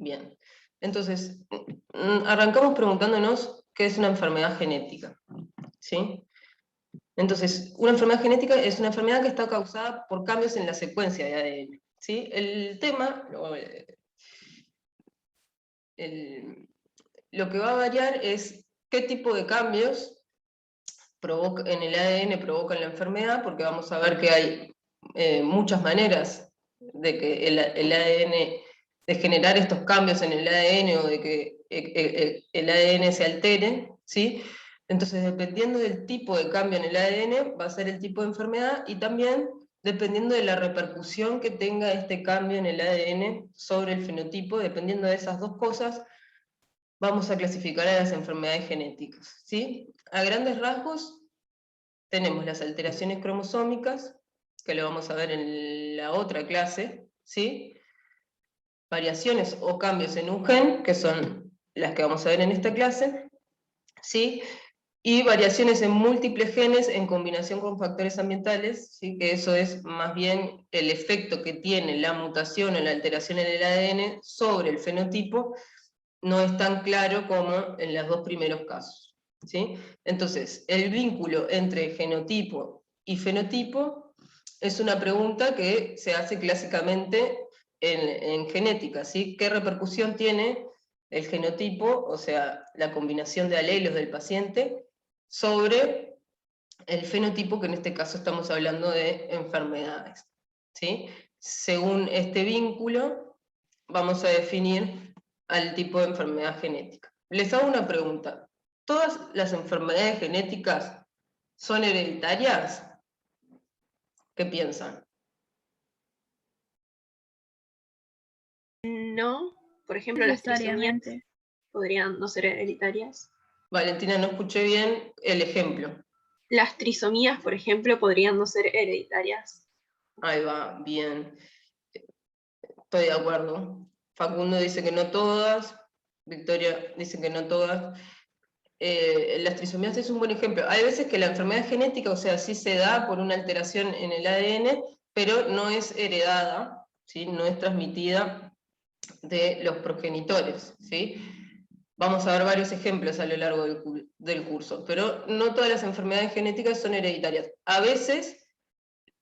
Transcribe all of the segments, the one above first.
Bien. Entonces, arrancamos preguntándonos qué es una enfermedad genética, ¿sí? Entonces, una enfermedad genética es una enfermedad que está causada por cambios en la secuencia de ADN, ¿sí? El tema, lo que va a variar es qué tipo de cambios en el ADN provocan la enfermedad, porque vamos a ver que hay muchas maneras de que el ADN, de generar estos cambios en el ADN o de que el ADN se altere, ¿sí? Entonces, dependiendo del tipo de cambio en el ADN, va a ser el tipo de enfermedad, y también dependiendo de la repercusión que tenga este cambio en el ADN sobre el fenotipo, dependiendo de esas dos cosas, vamos a clasificar a las enfermedades genéticas, ¿sí? A grandes rasgos, tenemos las alteraciones cromosómicas, que lo vamos a ver en la otra clase, ¿sí? Variaciones o cambios en un gen, que son las que vamos a ver en esta clase, ¿sí? Y variaciones en múltiples genes en combinación con factores ambientales, ¿sí? Que eso es más bien el efecto que tiene la mutación o la alteración en el ADN sobre el fenotipo, no es tan claro como en los dos primeros casos, ¿sí? Entonces, el vínculo entre genotipo y fenotipo es una pregunta que se hace clásicamente en genética, ¿sí? ¿Qué repercusión tiene el genotipo, o sea, la combinación de alelos del paciente, sobre el fenotipo, que en este caso estamos hablando de enfermedades, ¿sí? Según este vínculo, vamos a definir al tipo de enfermedad genética. Les hago una pregunta. ¿Todas las enfermedades genéticas son hereditarias? ¿Qué piensan? No, por ejemplo, las trisomías podrían no ser hereditarias. Valentina, no escuché bien el ejemplo. Las trisomías, por ejemplo, podrían no ser hereditarias. Ahí va, bien. Estoy de acuerdo. Facundo dice que no todas, Victoria dice que no todas. Las trisomías es un buen ejemplo. Hay veces que la enfermedad genética, o sea, sí se da por una alteración en el ADN, pero no es heredada, ¿sí? No es transmitida de los progenitores, ¿sí? Vamos a ver varios ejemplos a lo largo del curso, pero no todas las enfermedades genéticas son hereditarias. A veces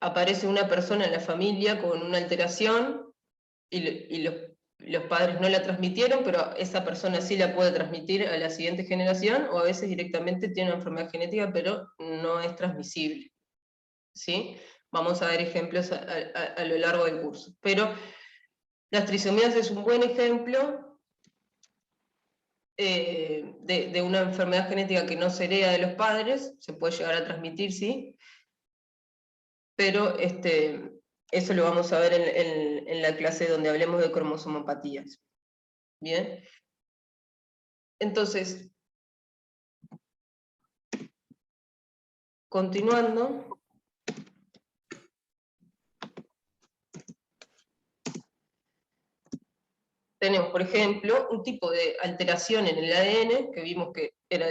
aparece una persona en la familia con una alteración y los padres no la transmitieron, pero esa persona sí la puede transmitir a la siguiente generación, o a veces directamente tiene una enfermedad genética, pero no es transmisible, ¿sí? Vamos a ver ejemplos a lo largo del curso. Pero las trisomías es un buen ejemplo de una enfermedad genética que no se hereda de los padres, se puede llegar a transmitir, sí, pero eso lo vamos a ver en la clase donde hablemos de cromosomopatías. Bien. Entonces, continuando, tenemos, por ejemplo, un tipo de alteración en el ADN, que vimos que era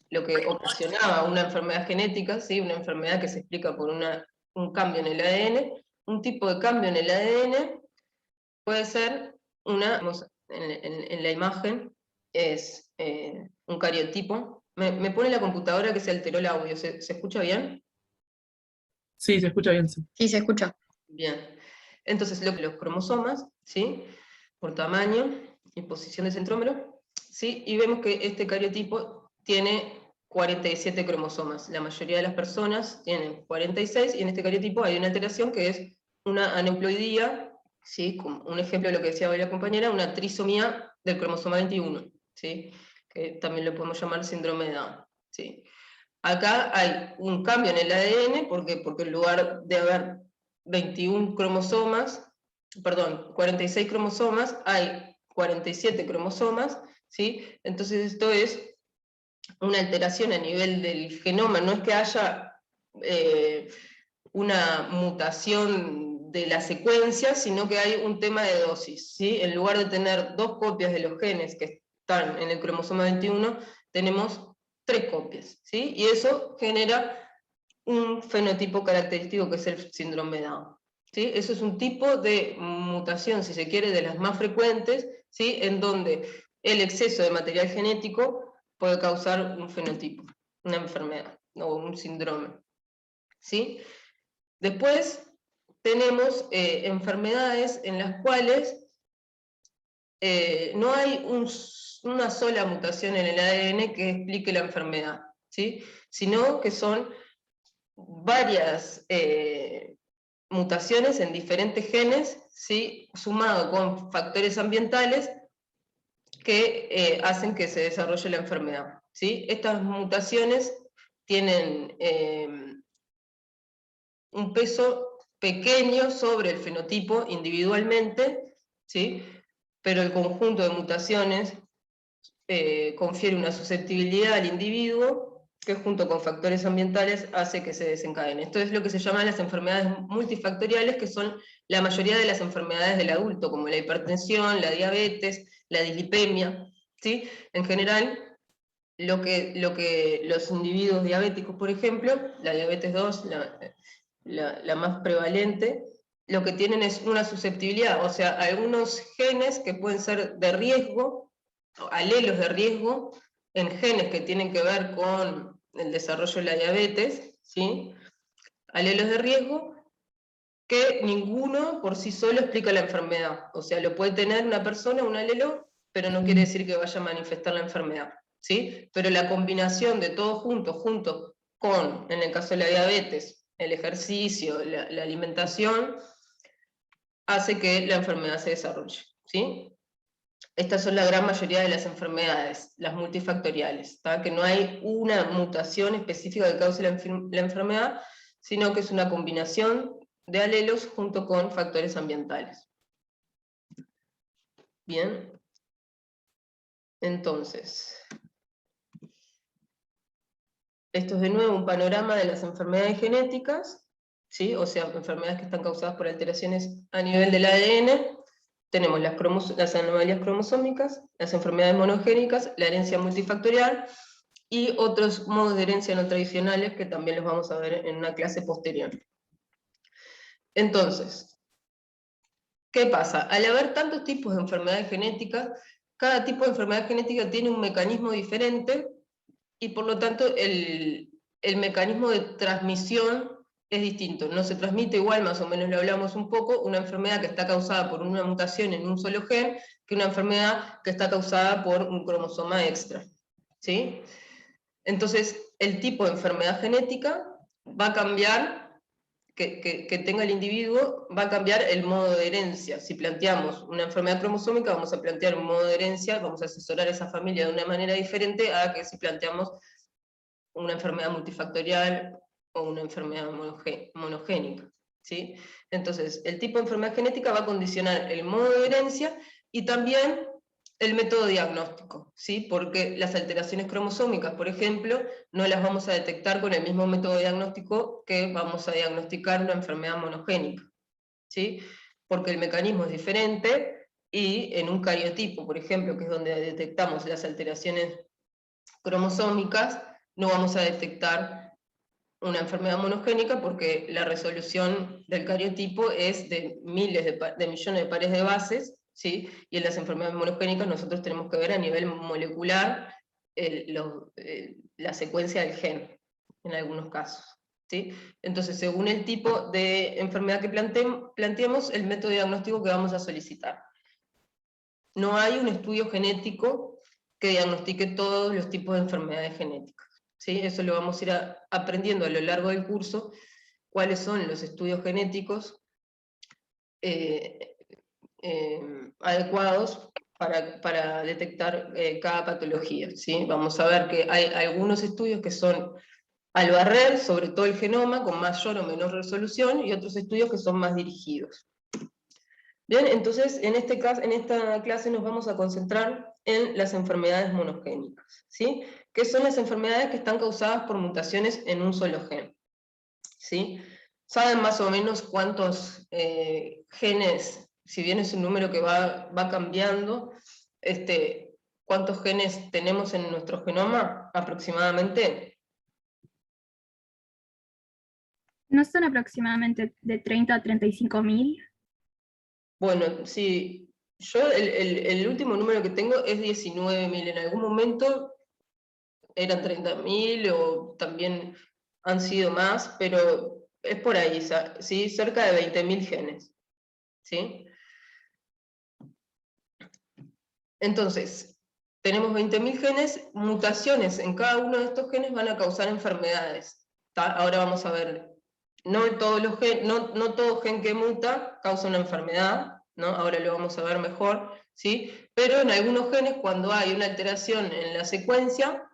lo que ocasionaba una enfermedad genética, ¿sí? Una enfermedad que se explica por un cambio en el ADN. Un tipo de cambio en el ADN puede ser en la imagen, es un cariotipo. Me pone la computadora que se alteró el audio, ¿se escucha bien? Sí, se escucha bien. Sí, se escucha. Bien. Entonces, los cromosomas, ¿sí? Por tamaño y posición de centrómero, ¿sí? Y vemos que este cariotipo tiene 47 cromosomas. La mayoría de las personas tienen 46, y en este cariotipo hay una alteración que es una aneuploidía, ¿sí? Como un ejemplo de lo que decía hoy la compañera, una trisomía del cromosoma 21, ¿sí? Que también lo podemos llamar síndrome de Down, ¿sí? Acá hay un cambio en el ADN, porque en lugar de haber 21 cromosomas, perdón, 46 cromosomas, hay 47 cromosomas, ¿sí? Entonces esto es una alteración a nivel del genoma, no es que haya una mutación de la secuencia, sino que hay un tema de dosis, ¿sí? En lugar de tener 2 copias de los genes que están en el cromosoma 21, tenemos 3 copias, ¿sí? Y eso genera un fenotipo característico que es el síndrome de Down. ¿sí? Eso es un tipo de mutación, si se quiere, de las más frecuentes, ¿sí? En donde el exceso de material genético puede causar un fenotipo, una enfermedad o un síndrome, ¿sí? Después tenemos enfermedades en las cuales no hay una sola mutación en el ADN que explique la enfermedad, ¿sí? Sino que son varias mutaciones en diferentes genes, ¿sí? Sumado con factores ambientales que hacen que se desarrolle la enfermedad, ¿sí? Estas mutaciones tienen un peso pequeño sobre el fenotipo individualmente, ¿sí? Pero el conjunto de mutaciones confiere una susceptibilidad al individuo que junto con factores ambientales hace que se desencadene. Esto es lo que se llaman las enfermedades multifactoriales, que son la mayoría de las enfermedades del adulto, como la hipertensión, la diabetes, la dislipemia, ¿sí? En general, lo que los individuos diabéticos, por ejemplo, la diabetes 2, la más prevalente, lo que tienen es una susceptibilidad, o sea, algunos genes que pueden ser de riesgo, alelos de riesgo, en genes que tienen que ver con el desarrollo de la diabetes, ¿sí? Alelos de riesgo, que ninguno por sí solo explica la enfermedad. O sea, lo puede tener una persona, un alelo, pero no quiere decir que vaya a manifestar la enfermedad, ¿sí? Pero la combinación de todo junto con, en el caso de la diabetes, el ejercicio, la alimentación, hace que la enfermedad se desarrolle, ¿sí? Estas son la gran mayoría de las enfermedades, las multifactoriales, ¿tá? Que no hay una mutación específica que cause la enfermedad, sino que es una combinación de alelos junto con factores ambientales. Bien, entonces, esto es de nuevo un panorama de las enfermedades genéticas, ¿sí? O sea, enfermedades que están causadas por alteraciones a nivel del ADN. Tenemos las anomalías cromosómicas, las enfermedades monogénicas, la herencia multifactorial y otros modos de herencia no tradicionales que también los vamos a ver en una clase posterior. Entonces, ¿qué pasa? Al haber tantos tipos de enfermedades genéticas, cada tipo de enfermedad genética tiene un mecanismo diferente y por lo tanto el mecanismo de transmisión es distinto. No se transmite igual, más o menos lo hablamos un poco, una enfermedad que está causada por una mutación en un solo gen que una enfermedad que está causada por un cromosoma extra, ¿sí? Entonces, el tipo de enfermedad genética va a cambiar, que tenga el individuo, va a cambiar el modo de herencia. Si planteamos una enfermedad cromosómica, vamos a plantear un modo de herencia, vamos a asesorar a esa familia de una manera diferente a que si planteamos una enfermedad multifactorial o una enfermedad monogénica, ¿sí? Entonces, el tipo de enfermedad genética va a condicionar el modo de herencia y también el método diagnóstico, ¿sí? Porque las alteraciones cromosómicas, por ejemplo, no las vamos a detectar con el mismo método diagnóstico que vamos a diagnosticar una enfermedad monogénica, ¿sí? Porque el mecanismo es diferente y en un cariotipo, por ejemplo, que es donde detectamos las alteraciones cromosómicas, no vamos a detectar una enfermedad monogénica porque la resolución del cariotipo es de miles de millones de pares de bases, ¿sí? Y en las enfermedades monogénicas nosotros tenemos que ver a nivel molecular la secuencia del gen, en algunos casos, ¿sí? Entonces, según el tipo de enfermedad que planteemos, el método diagnóstico que vamos a solicitar. No hay un estudio genético que diagnostique todos los tipos de enfermedades genéticas, ¿sí? Eso lo vamos a ir aprendiendo a lo largo del curso, cuáles son los estudios genéticos adecuados para detectar cada patología, ¿sí? Vamos a ver que hay algunos estudios que son al barrer, sobre todo el genoma, con mayor o menor resolución, y otros estudios que son más dirigidos. Bien, entonces en esta clase nos vamos a concentrar en las enfermedades monogénicas, ¿sí? Que son las enfermedades que están causadas por mutaciones en un solo gen, ¿sí? ¿Saben más o menos cuántos genes, si bien es un número que va cambiando, cuántos genes tenemos en nuestro genoma aproximadamente? ¿No son aproximadamente de 30 a 35.000? Bueno, sí, yo el último número que tengo es 19.000, en algún momento eran 30.000 o también han sido más, pero es por ahí, ¿sí? Cerca de 20.000 genes, ¿sí? Entonces, tenemos 20.000 genes, mutaciones en cada uno de estos genes van a causar enfermedades. Ahora vamos a ver, no todo gen que muta causa una enfermedad, ¿no? Ahora lo vamos a ver mejor, ¿sí? Pero en algunos genes, cuando hay una alteración en la secuencia,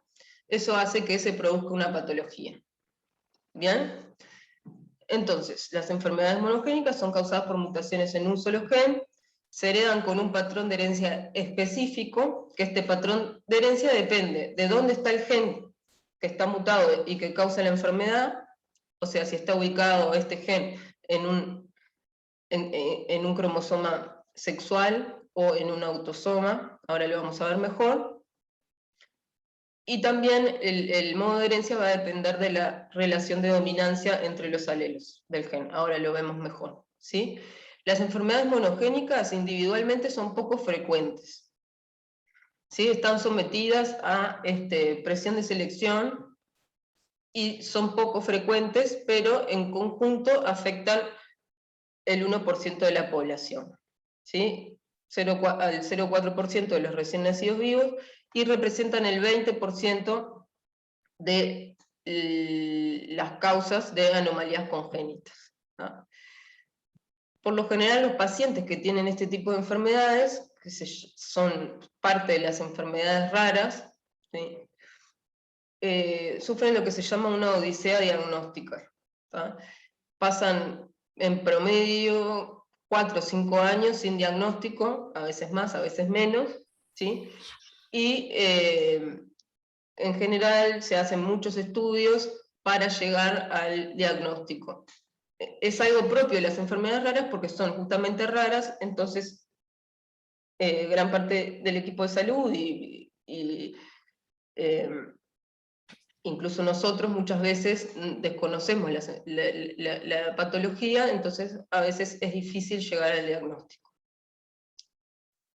eso hace que se produzca una patología. ¿Bien? Entonces, las enfermedades monogénicas son causadas por mutaciones en un solo gen, se heredan con un patrón de herencia específico, que este patrón de herencia depende de dónde está el gen que está mutado y que causa la enfermedad, o sea, si está ubicado este gen en un cromosoma sexual o en un autosoma, ahora lo vamos a ver mejor, y también el modo de herencia va a depender de la relación de dominancia entre los alelos del gen, ahora lo vemos mejor, ¿sí? Las enfermedades monogénicas individualmente son poco frecuentes, ¿sí? Están sometidas a presión de selección y son poco frecuentes, pero en conjunto afectan el 1% de la población, ¿sí? Al 0,4% de los recién nacidos vivos, y representan el 20% de las causas de anomalías congénitas, ¿no? Por lo general, los pacientes que tienen este tipo de enfermedades, que son parte de las enfermedades raras, ¿sí? Sufren lo que se llama una odisea diagnóstica, ¿tá? Pasan en promedio 4 o 5 años sin diagnóstico, a veces más, a veces menos, ¿sí? Y en general se hacen muchos estudios para llegar al diagnóstico. Es algo propio de las enfermedades raras porque son justamente raras, entonces gran parte del equipo de salud incluso nosotros muchas veces desconocemos la patología, entonces a veces es difícil llegar al diagnóstico,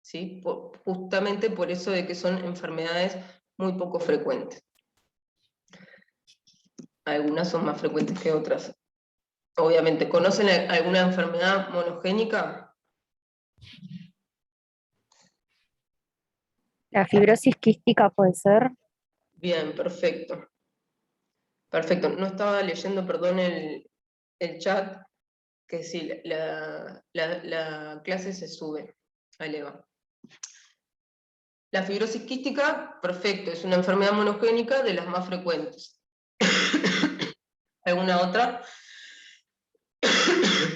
¿sí? Justamente por eso de que son enfermedades muy poco frecuentes. Algunas son más frecuentes que otras. Obviamente, ¿conocen alguna enfermedad monogénica? La fibrosis quística puede ser. Bien, perfecto. Perfecto. No estaba leyendo, perdón, el chat, que sí, la clase se sube a EVA. La fibrosis quística, perfecto, es una enfermedad monogénica de las más frecuentes. ¿Alguna otra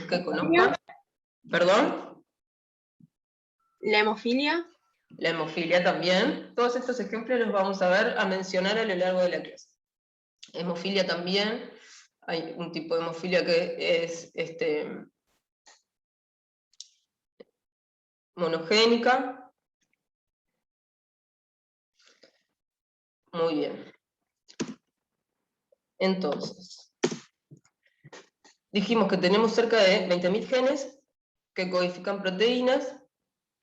que conozcan? ¿Perdón? La hemofilia. La hemofilia también. Todos estos ejemplos los vamos a ver, a mencionar a lo largo de la clase. Hemofilia también. Hay un tipo de hemofilia que es monogénica. Muy bien. Entonces, dijimos que tenemos cerca de 20.000 genes que codifican proteínas,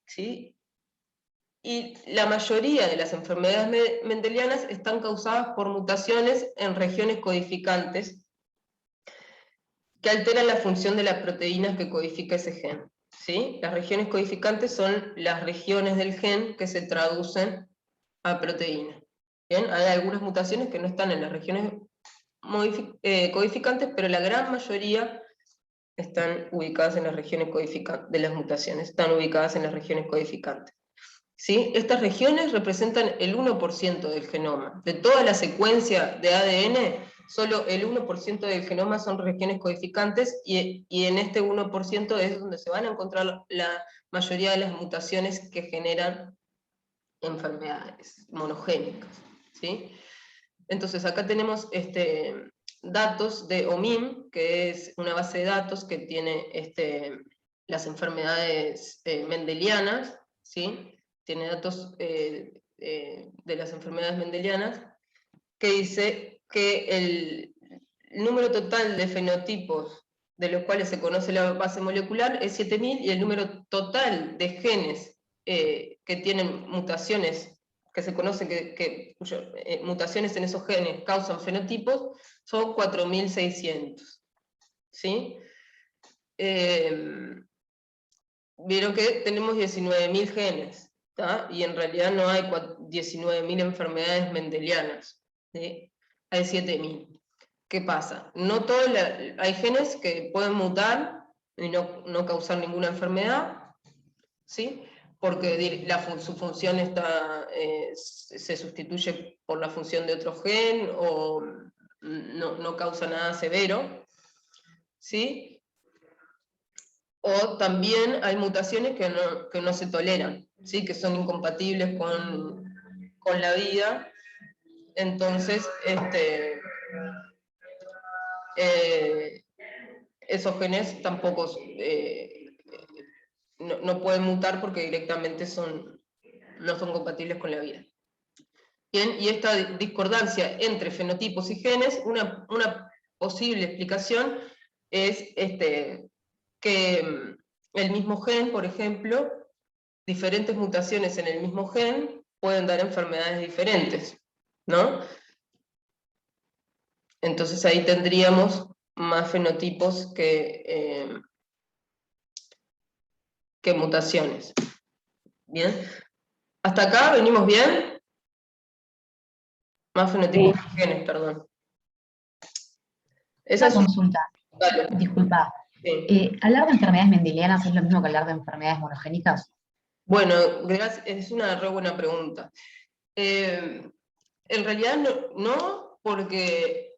¿sí? Y la mayoría de las enfermedades mendelianas están causadas por mutaciones en regiones codificantes que alteran la función de la proteína que codifica ese gen, ¿sí? Las regiones codificantes son las regiones del gen que se traducen a proteína. ¿Bien? Hay algunas mutaciones que no están en las regiones codificantes, pero la gran mayoría están ubicadas en las regiones codificantes, de las mutaciones, están ubicadas en las regiones codificantes. ¿Sí? Estas regiones representan el 1% del genoma. De toda la secuencia de ADN, solo el 1% del genoma son regiones codificantes, y en este 1% es donde se van a encontrar la mayoría de las mutaciones que generan enfermedades monogénicas, ¿sí? Entonces acá tenemos datos de OMIM, que es una base de datos que tiene las enfermedades mendelianas, ¿sí? Tiene datos de las enfermedades mendelianas, que dice que el número total de fenotipos de los cuales se conoce la base molecular es 7000, y el número total de genes que tienen mutaciones, que se conoce cuyas mutaciones en esos genes causan fenotipos, son 4600. ¿Sí? Vieron que tenemos 19.000 genes, ¿tá? Y en realidad no hay 19.000 enfermedades mendelianas, ¿sí? Hay 7.000. ¿Qué pasa? No hay genes que pueden mutar y no causar ninguna enfermedad, ¿sí? Porque su función se sustituye por la función de otro gen, o no causa nada severo, ¿sí? O también hay mutaciones que no se toleran, ¿sí? Que son incompatibles con la vida. Entonces, esos genes tampoco no pueden mutar porque directamente no son compatibles con la vida. Bien, y esta discordancia entre fenotipos y genes, una posible explicación es que el mismo gen, por ejemplo, diferentes mutaciones en el mismo gen pueden dar enfermedades diferentes, ¿no? Entonces ahí tendríamos más fenotipos que mutaciones. ¿Bien? ¿Hasta acá venimos bien? Más fenotipos que genes, perdón. Esa Una es consulta, Dale. disculpa. Sí. ¿Hablar de enfermedades mendelianas es lo mismo que hablar de enfermedades monogénicas? Bueno, es una re buena pregunta. En realidad no, porque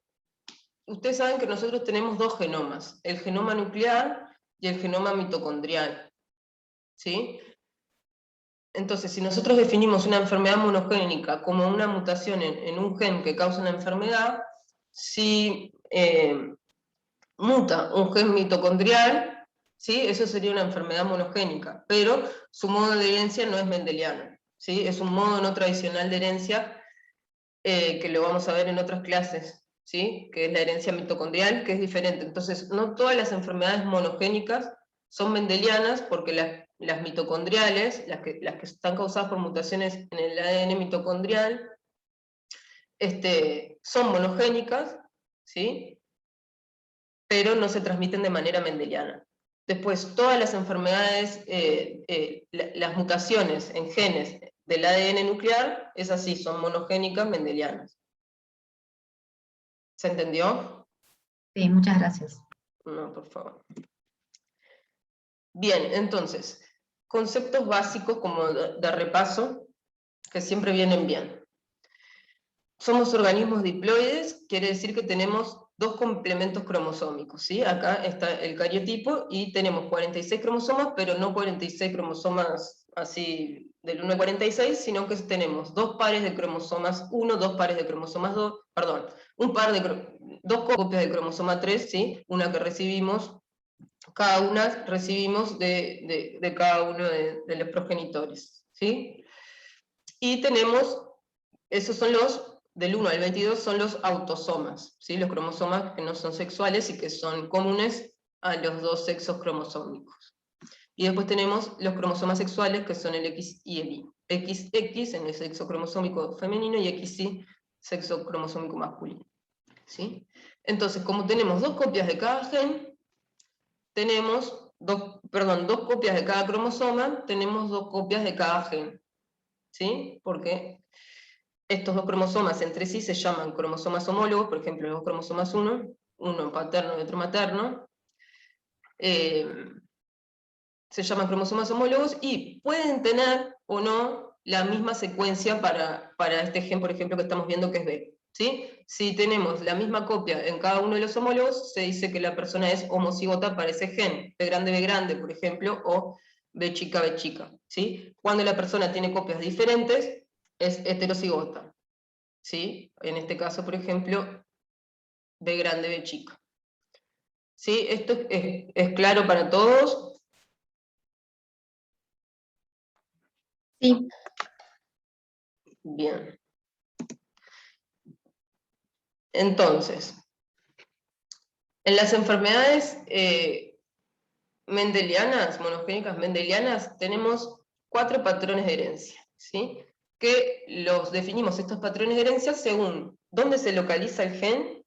ustedes saben que nosotros tenemos dos genomas, el genoma nuclear y el genoma mitocondrial, ¿sí? Entonces, si nosotros definimos una enfermedad monogénica como una mutación en un gen que causa una enfermedad, si muta un gen mitocondrial, ¿sí? Eso sería una enfermedad monogénica, pero su modo de herencia no es mendeliano, ¿sí? Es un modo no tradicional de herencia que lo vamos a ver en otras clases, ¿sí? Que es la herencia mitocondrial, que es diferente. Entonces, no todas las enfermedades monogénicas son mendelianas, porque las mitocondriales, las que están causadas por mutaciones en el ADN mitocondrial, son monogénicas, ¿sí? Pero no se transmiten de manera mendeliana. Después, todas las enfermedades, las mutaciones en genes del ADN nuclear, es así, son monogénicas mendelianas. ¿Se entendió? Sí, muchas gracias. No, por favor. Bien, entonces, conceptos básicos como de repaso, que siempre vienen bien. Somos organismos diploides, quiere decir que tenemos dos complementos cromosómicos, ¿sí? Acá está el cariotipo y tenemos 46 cromosomas, pero no 46 cromosomas así del 1 al 46, sino que tenemos dos pares de cromosomas 1, dos pares de cromosomas 2, perdón, dos copias de cromosoma 3, ¿sí? Una que recibimos, cada una recibimos de cada uno de los progenitores, ¿sí? Y tenemos, esos son del 1 al 22 son los autosomas, ¿sí? Los cromosomas que no son sexuales y que son comunes a los dos sexos cromosómicos. Y después tenemos los cromosomas sexuales, que son el X y el Y. XX en el sexo cromosómico femenino y XY, sexo cromosómico masculino, ¿sí? Entonces, como tenemos dos copias de cada gen, tenemos dos copias de cada cromosoma, tenemos dos copias de cada gen, ¿sí? Porque estos dos cromosomas entre sí se llaman cromosomas homólogos, por ejemplo, los cromosomas 1, uno paterno y otro materno, se llaman cromosomas homólogos y pueden tener o no la misma secuencia para este gen, por ejemplo, que estamos viendo que es B, ¿sí? Si tenemos la misma copia en cada uno de los homólogos, se dice que la persona es homocigota para ese gen, B grande, por ejemplo, o B chica, ¿sí? Cuando la persona tiene copias diferentes, es heterocigota, ¿sí? En este caso, por ejemplo, B grande, B chica. ¿Sí? ¿Esto es claro para todos? Sí. Bien. Entonces, En las enfermedades mendelianas, monogénicas mendelianas, tenemos 4 patrones de herencia, ¿sí? Que los definimos, estos patrones de herencia, según dónde se localiza el gen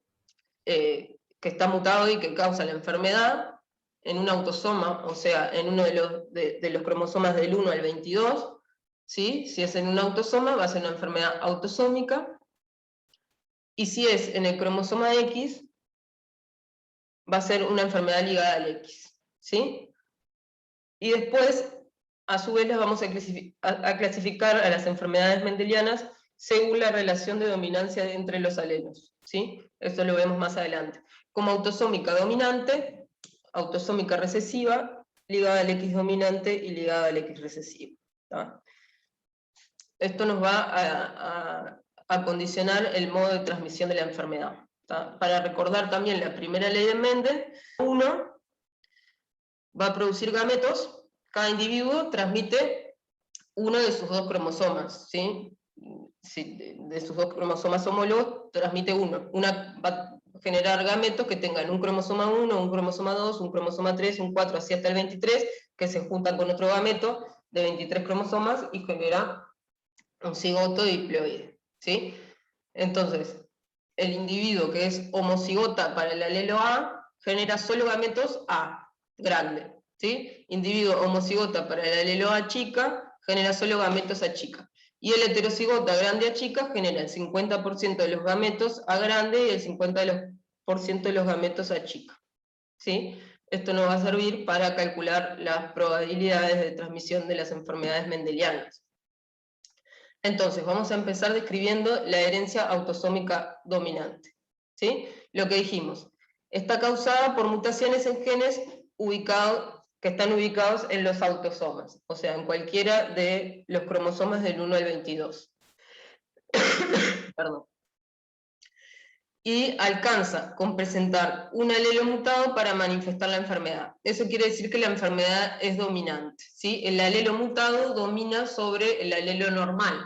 que está mutado y que causa la enfermedad, en un autosoma, o sea, en uno de los cromosomas del 1 al 22, ¿sí? Si es en un autosoma, va a ser una enfermedad autosómica, y si es en el cromosoma X, va a ser una enfermedad ligada al X, ¿sí? Y después, a su vez, las vamos a clasificar a las enfermedades mendelianas según la relación de dominancia entre los alelos, ¿sí? Esto lo vemos más adelante. Como autosómica dominante, autosómica recesiva, ligada al X dominante y ligada al X recesivo, ¿tá? Esto nos va a condicionar el modo de transmisión de la enfermedad, ¿tá? Para recordar también la primera ley de Mendel, uno va a producir gametos, cada individuo transmite uno de sus 2 cromosomas, ¿sí? De sus 2 cromosomas homólogos transmite uno. Una va a generar gametos que tengan un cromosoma 1, un cromosoma 2, un cromosoma 3, un 4, así hasta el 23, que se juntan con otro gameto de 23 cromosomas y genera un cigoto diploide, ¿sí? Entonces, el individuo que es homocigota para el alelo A genera solo gametos A, grande, ¿sí? Individuo homocigota para el alelo A chica genera solo gametos A chica. Y el heterocigota grande A chica genera el 50% de los gametos A grande y el 50% de los gametos A chica, ¿sí? Esto nos va a servir para calcular las probabilidades de transmisión de las enfermedades mendelianas. Entonces, vamos a empezar describiendo la herencia autosómica dominante, ¿sí? Lo que dijimos, está causada por mutaciones en genes que están ubicados en los autosomas, o sea, en cualquiera de los cromosomas del 1 al 22. Perdón. Y alcanza con presentar un alelo mutado para manifestar la enfermedad. Eso quiere decir que la enfermedad es dominante, ¿sí? El alelo mutado domina sobre el alelo normal,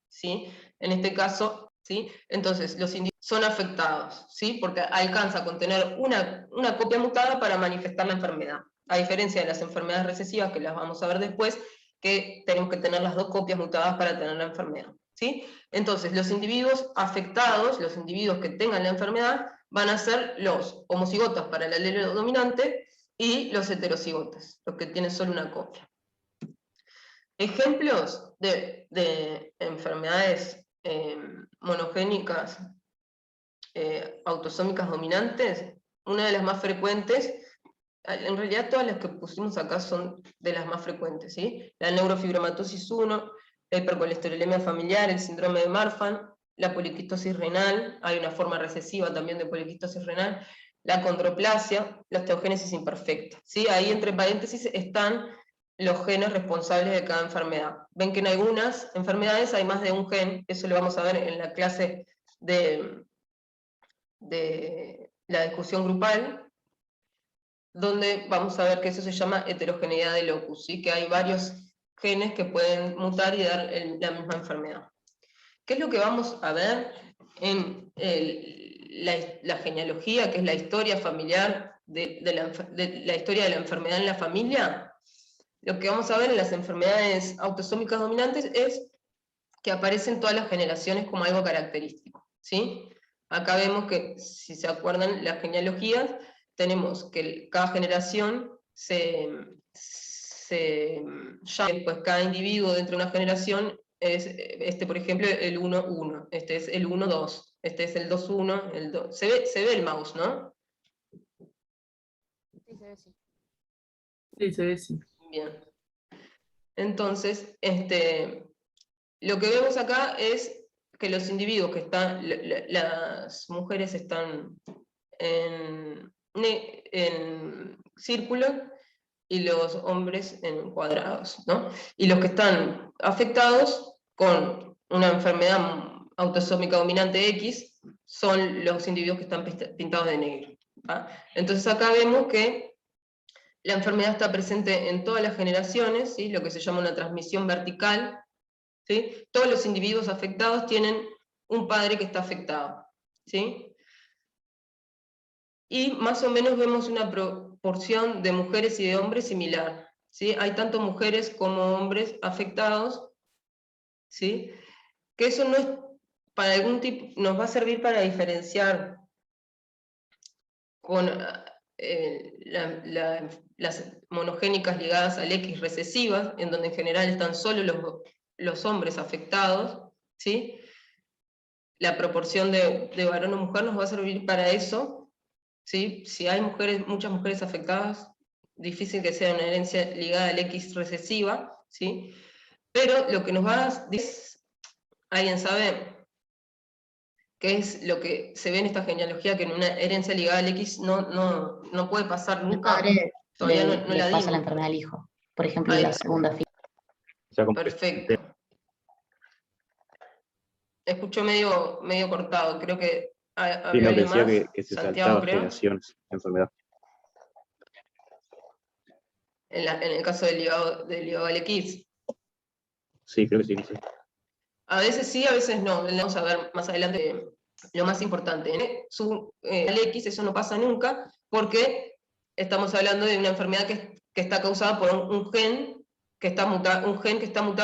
¿sí? En este caso, ¿sí? Entonces, los individuos son afectados, ¿sí? Porque alcanza con tener una copia mutada para manifestar la enfermedad. A diferencia de las enfermedades recesivas, que las vamos a ver después, que tenemos que tener las 2 copias mutadas para tener la enfermedad, ¿sí? Entonces, los individuos afectados, los individuos que tengan la enfermedad, van a ser los homocigotas para el alelo dominante y los heterocigotas, los que tienen solo una copia. Ejemplos de enfermedades monogénicas autosómicas dominantes, una de las más frecuentes, en realidad todas las que pusimos acá son de las más frecuentes, ¿sí? La neurofibromatosis 1, la hipercolesterolemia familiar, el síndrome de Marfan, la poliquistosis renal, hay una forma recesiva también de poliquistosis renal, la condroplasia, la osteogénesis imperfecta, ¿sí? Ahí entre paréntesis están los genes responsables de cada enfermedad. Ven que en algunas enfermedades hay más de un gen, eso lo vamos a ver en la clase de la discusión grupal, donde vamos a ver que eso se llama heterogeneidad de locus, ¿sí? Que hay varios genes que pueden mutar y dar la misma enfermedad. ¿Qué es lo que vamos a ver en la genealogía, que es la historia familiar de la historia de la enfermedad en la familia? Lo que vamos a ver en las enfermedades autosómicas dominantes es que aparecen todas las generaciones como algo característico, ¿sí? Acá vemos que, si se acuerdan, las genealogías, tenemos que cada generación pues cada individuo dentro de una generación es, por ejemplo, el 1-1, este es el 1-2, este es el 2-1, el 2. Se ve el mouse, ¿no? Sí, se ve, sí. Sí, se ve, sí. Bien. Entonces, lo que vemos acá es que los individuos que están, las mujeres están en círculo y los hombres en cuadrados, ¿no? Y los que están afectados con una enfermedad autosómica dominante X son los individuos que están pintados de negro, ¿va? Entonces acá vemos que la enfermedad está presente en todas las generaciones, ¿sí? Lo que se llama una transmisión vertical, ¿sí? Todos los individuos afectados tienen un padre que está afectado, ¿sí? y más o menos vemos una proporción de mujeres y de hombres similar, ¿sí? Hay tanto mujeres como hombres afectados, ¿sí? Que eso no es, para algún tipo, nos va a servir para diferenciar con las monogénicas ligadas al X recesivas, en donde en general están solo los hombres afectados, ¿sí? La proporción de varón o mujer nos va a servir para eso, ¿sí? Si hay muchas mujeres afectadas, difícil que sea una herencia ligada al X recesiva, ¿sí? Pero lo que nos va a decir, ¿alguien sabe qué es lo que se ve en esta genealogía, que en una herencia ligada al X no puede pasar El nunca? padre Todavía no le la pasa la dimos. enfermedad al hijo. Por ejemplo, Ahí la está. segunda fila. O sea, como Perfecto. Escucho medio cortado, creo que sí, había no, que alguien decía más. que se Santiago, saltaba creo. generaciones la enfermedad. En el caso del ligado al X. Sí, creo que sí, no sé. A veces sí, a veces no. Vamos a ver más adelante lo más importante. Al X eso no pasa nunca, porque estamos hablando de una enfermedad que está causada por un gen que está mutado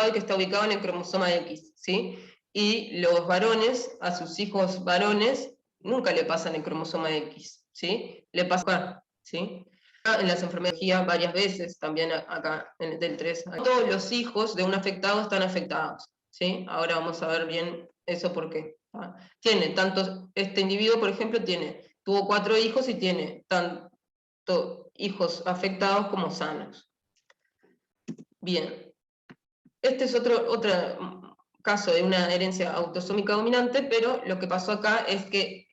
y que está ubicado en el cromosoma X, ¿sí? Y los varones, a sus hijos varones, nunca le pasan el cromosoma X, ¿sí? Le pasa acá, ¿sí? En las enfermedades varias veces, también acá en el del 3. Todos los hijos de un afectado están afectados, ¿sí? Ahora vamos a ver bien eso por qué. Tiene tantos, este individuo, por ejemplo, tuvo 4 hijos y tiene tanto hijos afectados como sanos. Bien, este es otro caso de una herencia autosómica dominante, pero lo que pasó acá es que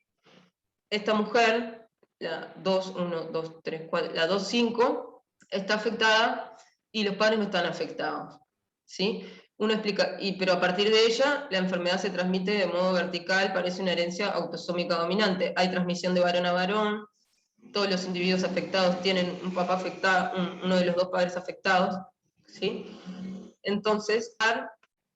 esta mujer, la 2,5, está afectada y los padres no están afectados, ¿sí? Pero a partir de ella, la enfermedad se transmite de modo vertical, parece una herencia autosómica dominante. Hay transmisión de varón a varón, todos los individuos afectados tienen un papá afectado, uno de los dos padres afectados, ¿sí? Entonces,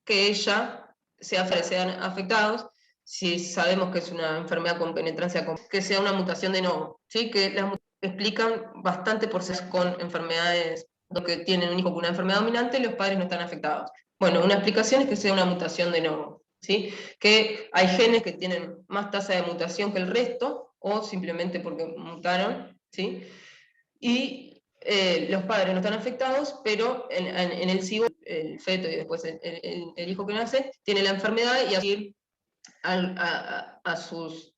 que ella sean afectados, si sabemos que es una enfermedad con penetrancia, que sea una mutación de novo, ¿sí? Que explican bastante por ser con enfermedades que tienen un hijo con una enfermedad dominante, los padres no están afectados. Bueno, una explicación es que sea una mutación de novo, ¿sí? Que hay genes que tienen más tasa de mutación que el resto, o simplemente porque mutaron, ¿sí? Y los padres no están afectados, pero en el cigoto, el feto y después el hijo que nace, tiene la enfermedad y así a sus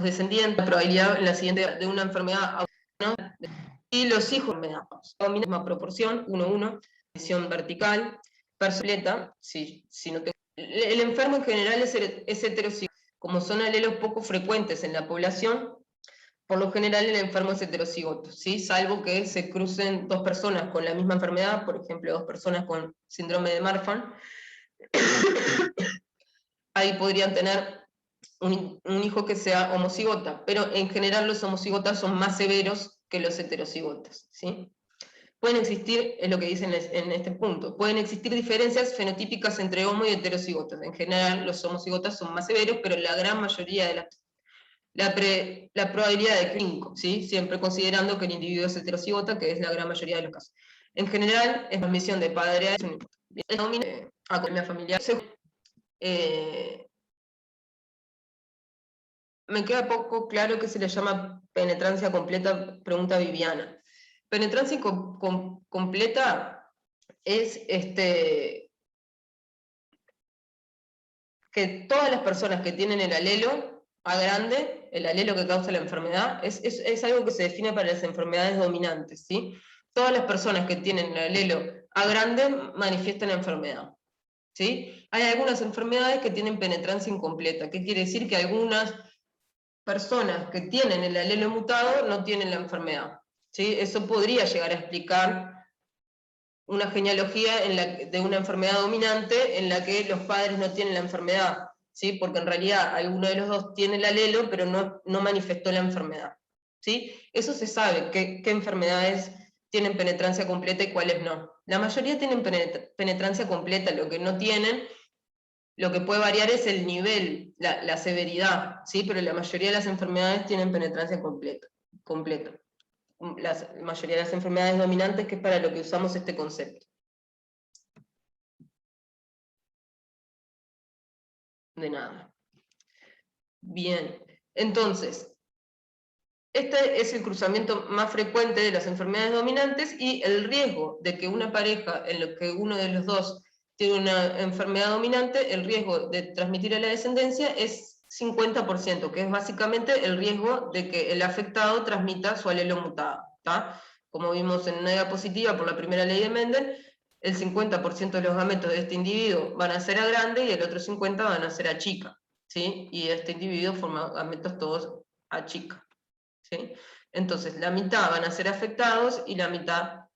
descendientes, la probabilidad en la siguiente de una enfermedad, ¿no? Y los hijos, la misma proporción, 1:1, visión vertical, completa, si no el enfermo en general es heterozigótico, como son alelos poco frecuentes en la población. Por lo general el enfermo es heterocigoto, ¿sí? Salvo que se crucen 2 personas con la misma enfermedad, por ejemplo 2 personas con síndrome de Marfan, ahí podrían tener un hijo que sea homocigota, pero en general los homocigotas son más severos que los heterocigotas, ¿sí? Pueden existir, es lo que dicen en este punto, pueden existir diferencias fenotípicas entre homo y heterocigotas. En general los homocigotas son más severos, pero la gran mayoría de la probabilidad de 5, ¿sí? Siempre considerando que el individuo es heterocigota, que es la gran mayoría de los casos. En general, es transmisión de padre a hijo, a economía familiar. Me queda poco claro que se le llama penetrancia completa, pregunta Viviana. Penetrancia completa es que todas las personas que tienen el alelo A grande, el alelo que causa la enfermedad, es algo que se define para las enfermedades dominantes, ¿sí? Todas las personas que tienen el alelo A grande manifiestan la enfermedad, ¿sí? Hay algunas enfermedades que tienen penetrancia incompleta. ¿Qué quiere decir? Que algunas personas que tienen el alelo mutado no tienen la enfermedad, ¿sí? Eso podría llegar a explicar una genealogía de una enfermedad dominante en la que los padres no tienen la enfermedad, ¿sí? Porque en realidad alguno de los dos tiene el alelo, pero no manifestó la enfermedad, ¿sí? Eso se sabe, qué enfermedades tienen penetrancia completa y cuáles no. La mayoría tienen penetrancia completa, lo que no tienen Lo que puede variar es el nivel, la severidad, ¿sí? Pero la mayoría de las enfermedades tienen penetrancia completa. La mayoría de las enfermedades dominantes, que es para lo que usamos este concepto. De nada. Bien, entonces, este es el cruzamiento más frecuente de las enfermedades dominantes, y el riesgo de que una pareja en lo que uno de los dos tiene una enfermedad dominante, el riesgo de transmitir a la descendencia es 50%, que es básicamente el riesgo de que el afectado transmita su alelo mutado, ¿tá? Como vimos en una diapositiva por la primera ley de Mendel, el 50% de los gametos de este individuo van a ser a grande y el otro 50% van a ser a chica, ¿sí? Y este individuo forma gametos todos a chica, ¿sí? Entonces, la mitad van a ser afectados y la mitad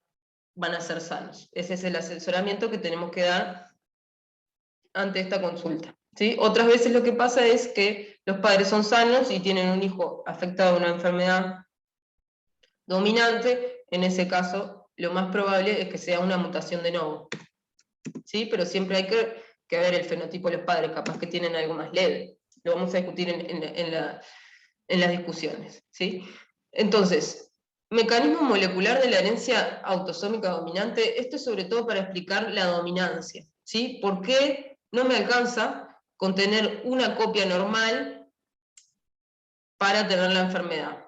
van a ser sanos. Ese es el asesoramiento que tenemos que dar ante esta consulta, ¿sí? Otras veces lo que pasa es que los padres son sanos y tienen un hijo afectado de una enfermedad dominante. En ese caso, lo más probable es que sea una mutación de novo, ¿sí? Pero siempre hay que ver el fenotipo de los padres, capaz que tienen algo más leve. Lo vamos a discutir en las discusiones, ¿sí? Entonces, mecanismo molecular de la herencia autosómica dominante, esto es sobre todo para explicar la dominancia, ¿sí? ¿Por qué no me alcanza con tener una copia normal para tener la enfermedad?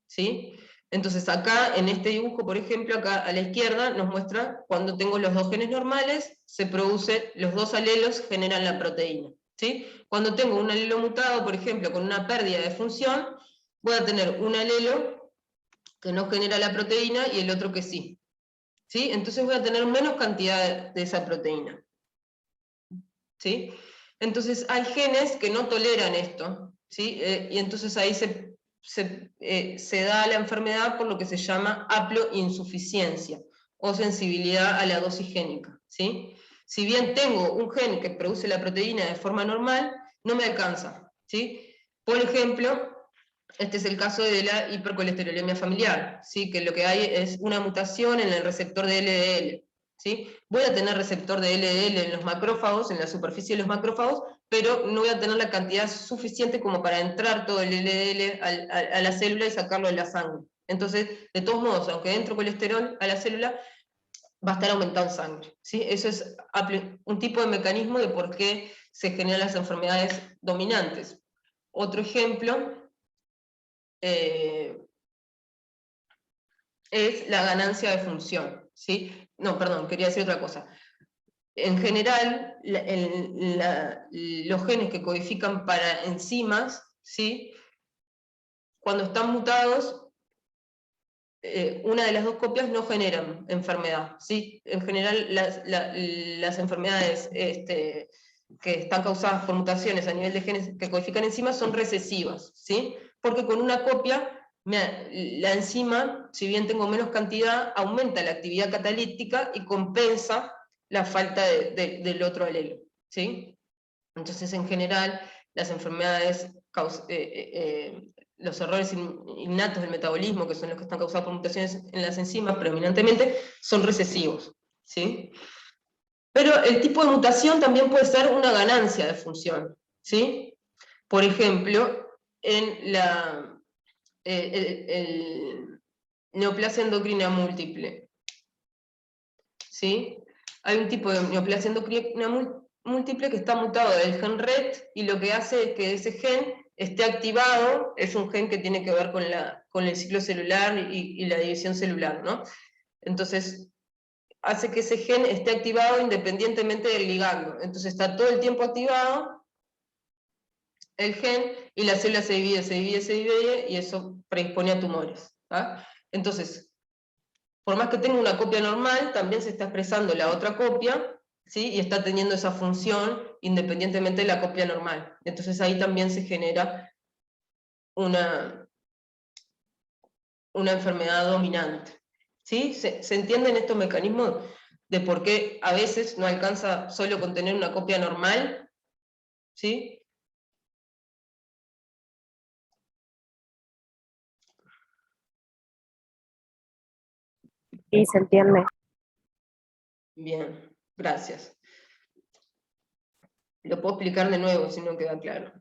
¿Sí? Entonces acá, en este dibujo, por ejemplo, acá a la izquierda, nos muestra cuando tengo los dos genes normales, se produce, los dos alelos generan la proteína, ¿sí? Cuando tengo un alelo mutado, por ejemplo, con una pérdida de función, voy a tener un alelo que no genera la proteína y el otro que sí, ¿sí? Entonces voy a tener menos cantidad de esa proteína, ¿sí? Entonces hay genes que no toleran esto, ¿sí? Y entonces ahí se da la enfermedad por lo que se llama haploinsuficiencia o sensibilidad a la dosis génica, ¿sí? Si bien tengo un gen que produce la proteína de forma normal, no me alcanza, ¿sí? Por ejemplo, este es el caso de la hipercolesterolemia familiar, ¿sí? Que lo que hay es una mutación en el receptor de LDL, ¿sí? Voy a tener receptor de LDL en los macrófagos, en la superficie de los macrófagos, pero no voy a tener la cantidad suficiente como para entrar todo el LDL a la célula y sacarlo de la sangre. Entonces, de todos modos, aunque entre colesterol a la célula, va a estar aumentando sangre, ¿sí? Eso es un tipo de mecanismo de por qué se generan las enfermedades dominantes. Otro ejemplo es la ganancia de función, ¿sí? No, perdón, quería decir otra cosa. En general, los genes que codifican para enzimas, ¿sí? Cuando están mutados, una de las dos copias no generan enfermedad, ¿sí? En general, las enfermedades que están causadas por mutaciones a nivel de genes que codifican enzimas son recesivas, ¿sí? Porque con una copia, la enzima, si bien tengo menos cantidad, aumenta la actividad catalítica y compensa la falta del otro alelo, ¿sí? Entonces, en general, las enfermedades, los errores innatos del metabolismo, que son los que están causados por mutaciones en las enzimas predominantemente, son recesivos, ¿sí? Pero el tipo de mutación también puede ser una ganancia de función, ¿sí? Por ejemplo, en el neoplasia endocrina múltiple, ¿sí? Hay un tipo de neoplasia endocrina múltiple que está mutado del gen RET, y lo que hace es que ese gen esté activado, es un gen que tiene que ver con el ciclo celular y la división celular, ¿no? Entonces, hace que ese gen esté activado independientemente del ligando. Entonces está todo el tiempo activado el gen, y la célula se divide, y eso predispone a tumores, ¿tá? Entonces, por más que tenga una copia normal, también se está expresando la otra copia, ¿sí? Y está teniendo esa función independientemente de la copia normal. Entonces ahí también se genera una enfermedad dominante, ¿sí? ¿Se entienden estos mecanismos de por qué a veces no alcanza solo con tener una copia normal? ¿Sí? Sí, se entiende. Bien, gracias. Lo puedo explicar de nuevo si no queda claro.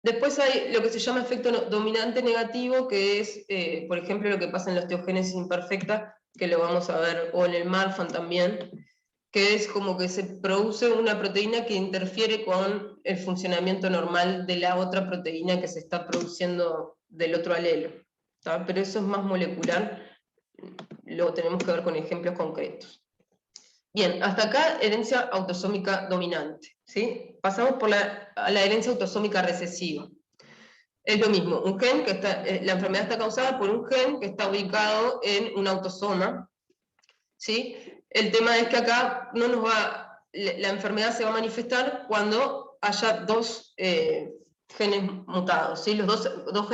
Después hay lo que se llama efecto dominante negativo, que es, por ejemplo, lo que pasa en la osteogénesis imperfecta, que lo vamos a ver, o en el Marfan también, que es como que se produce una proteína que interfiere con el funcionamiento normal de la otra proteína que se está produciendo del otro alelo, ¿tá? Pero eso es más molecular, lo tenemos que ver con ejemplos concretos. Bien, hasta acá herencia autosómica dominante, ¿sí? Pasamos a la herencia autosómica recesiva. Es lo mismo, un gen que está, la enfermedad está causada por un gen que está ubicado en un autosoma, ¿sí? El tema es que acá no nos la enfermedad se va a manifestar cuando haya dos genes mutados, ¿sí? Los dos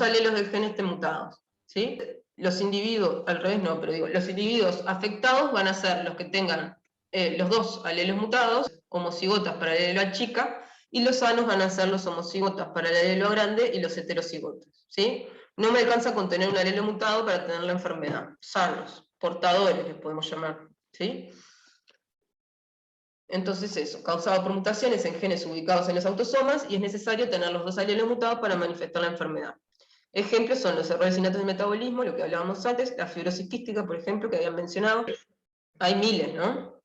alelos del gen estén mutados, ¿sí? Los individuos, al revés no, pero digo, los individuos afectados van a ser los que tengan los dos alelos mutados, homocigotas para el alelo A chica, y los sanos van a ser los homocigotas para el alelo A grande y los heterocigotas, ¿sí? No me alcanza con tener un alelo mutado para tener la enfermedad. Sanos, portadores les podemos llamar, ¿sí? Entonces eso, causado por mutaciones en genes ubicados en los autosomas, y es necesario tener los dos alelos mutados para manifestar la enfermedad. Ejemplos son los errores innatos de metabolismo, lo que hablábamos antes, la fibrosis quística, por ejemplo, que habían mencionado. Hay miles, ¿no?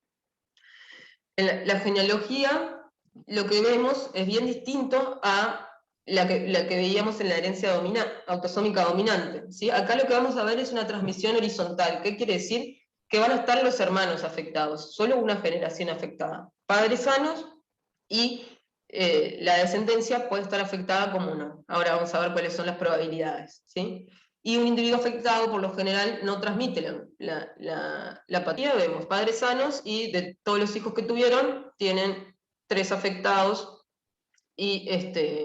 En la genealogía, lo que vemos es bien distinto a la que veíamos en la herencia autosómica dominante, ¿sí? Acá lo que vamos a ver es una transmisión horizontal. ¿Qué quiere decir? Que van a estar los hermanos afectados, solo una generación afectada. Padres sanos y la descendencia puede estar afectada como no. Ahora vamos a ver cuáles son las probabilidades, ¿sí? Y un individuo afectado, por lo general, no transmite la patología. Vemos padres sanos y de todos los hijos que tuvieron, tienen 3 afectados y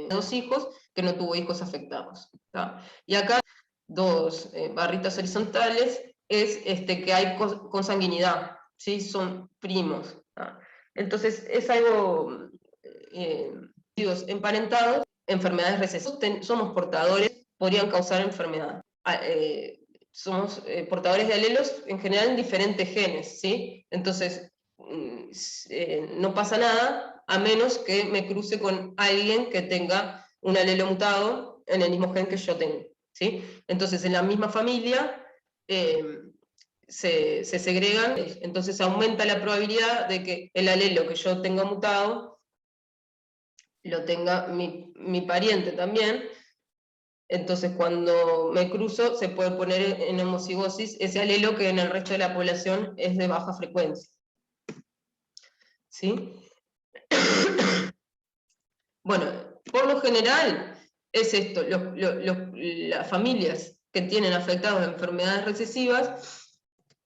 2 hijos que no tuvo hijos afectados, ¿tá? Y acá, 2 barritas horizontales, es que hay consanguinidad, ¿sí? Son primos, ¿tá? Entonces es algo, emparentados, enfermedades recesivas, somos portadores, podrían causar enfermedad. Somos portadores de alelos en general en diferentes genes, ¿sí? Entonces no pasa nada a menos que me cruce con alguien que tenga un alelo mutado en el mismo gen que yo tengo, ¿sí? Entonces en la misma familia se segregan, entonces aumenta la probabilidad de que el alelo que yo tenga mutado lo tenga mi pariente también. Entonces cuando me cruzo se puede poner en homocigosis ese alelo que en el resto de la población es de baja frecuencia, ¿sí? Bueno, por lo general es esto, las familias que tienen afectados de enfermedades recesivas,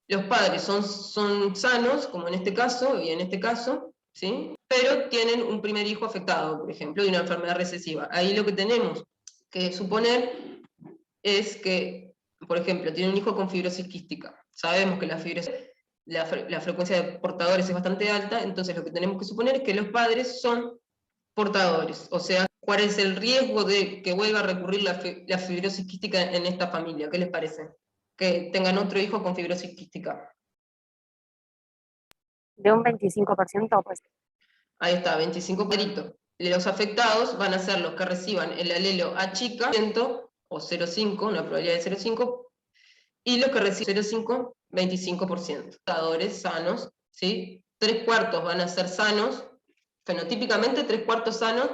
los padres son sanos, como en este caso y en este caso, ¿sí? Pero tienen un primer hijo afectado, por ejemplo, de una enfermedad recesiva. Ahí lo que tenemos que suponer es que, por ejemplo, tiene un hijo con fibrosis quística. Sabemos que la frecuencia de portadores es bastante alta, entonces lo que tenemos que suponer es que los padres son portadores. O sea, ¿cuál es el riesgo de que vuelva a recurrir la fibrosis quística en esta familia? ¿Qué les parece? Que tengan otro hijo con fibrosis quística. De un 25%, pues. Ahí está, 25%. Los afectados van a ser los que reciban el alelo A chica, o 0,5, una probabilidad de 0,5, y los que reciben 0,5, 25%. Portadores sanos, ¿sí? 3/4 van a ser sanos, fenotípicamente 3/4 sanos,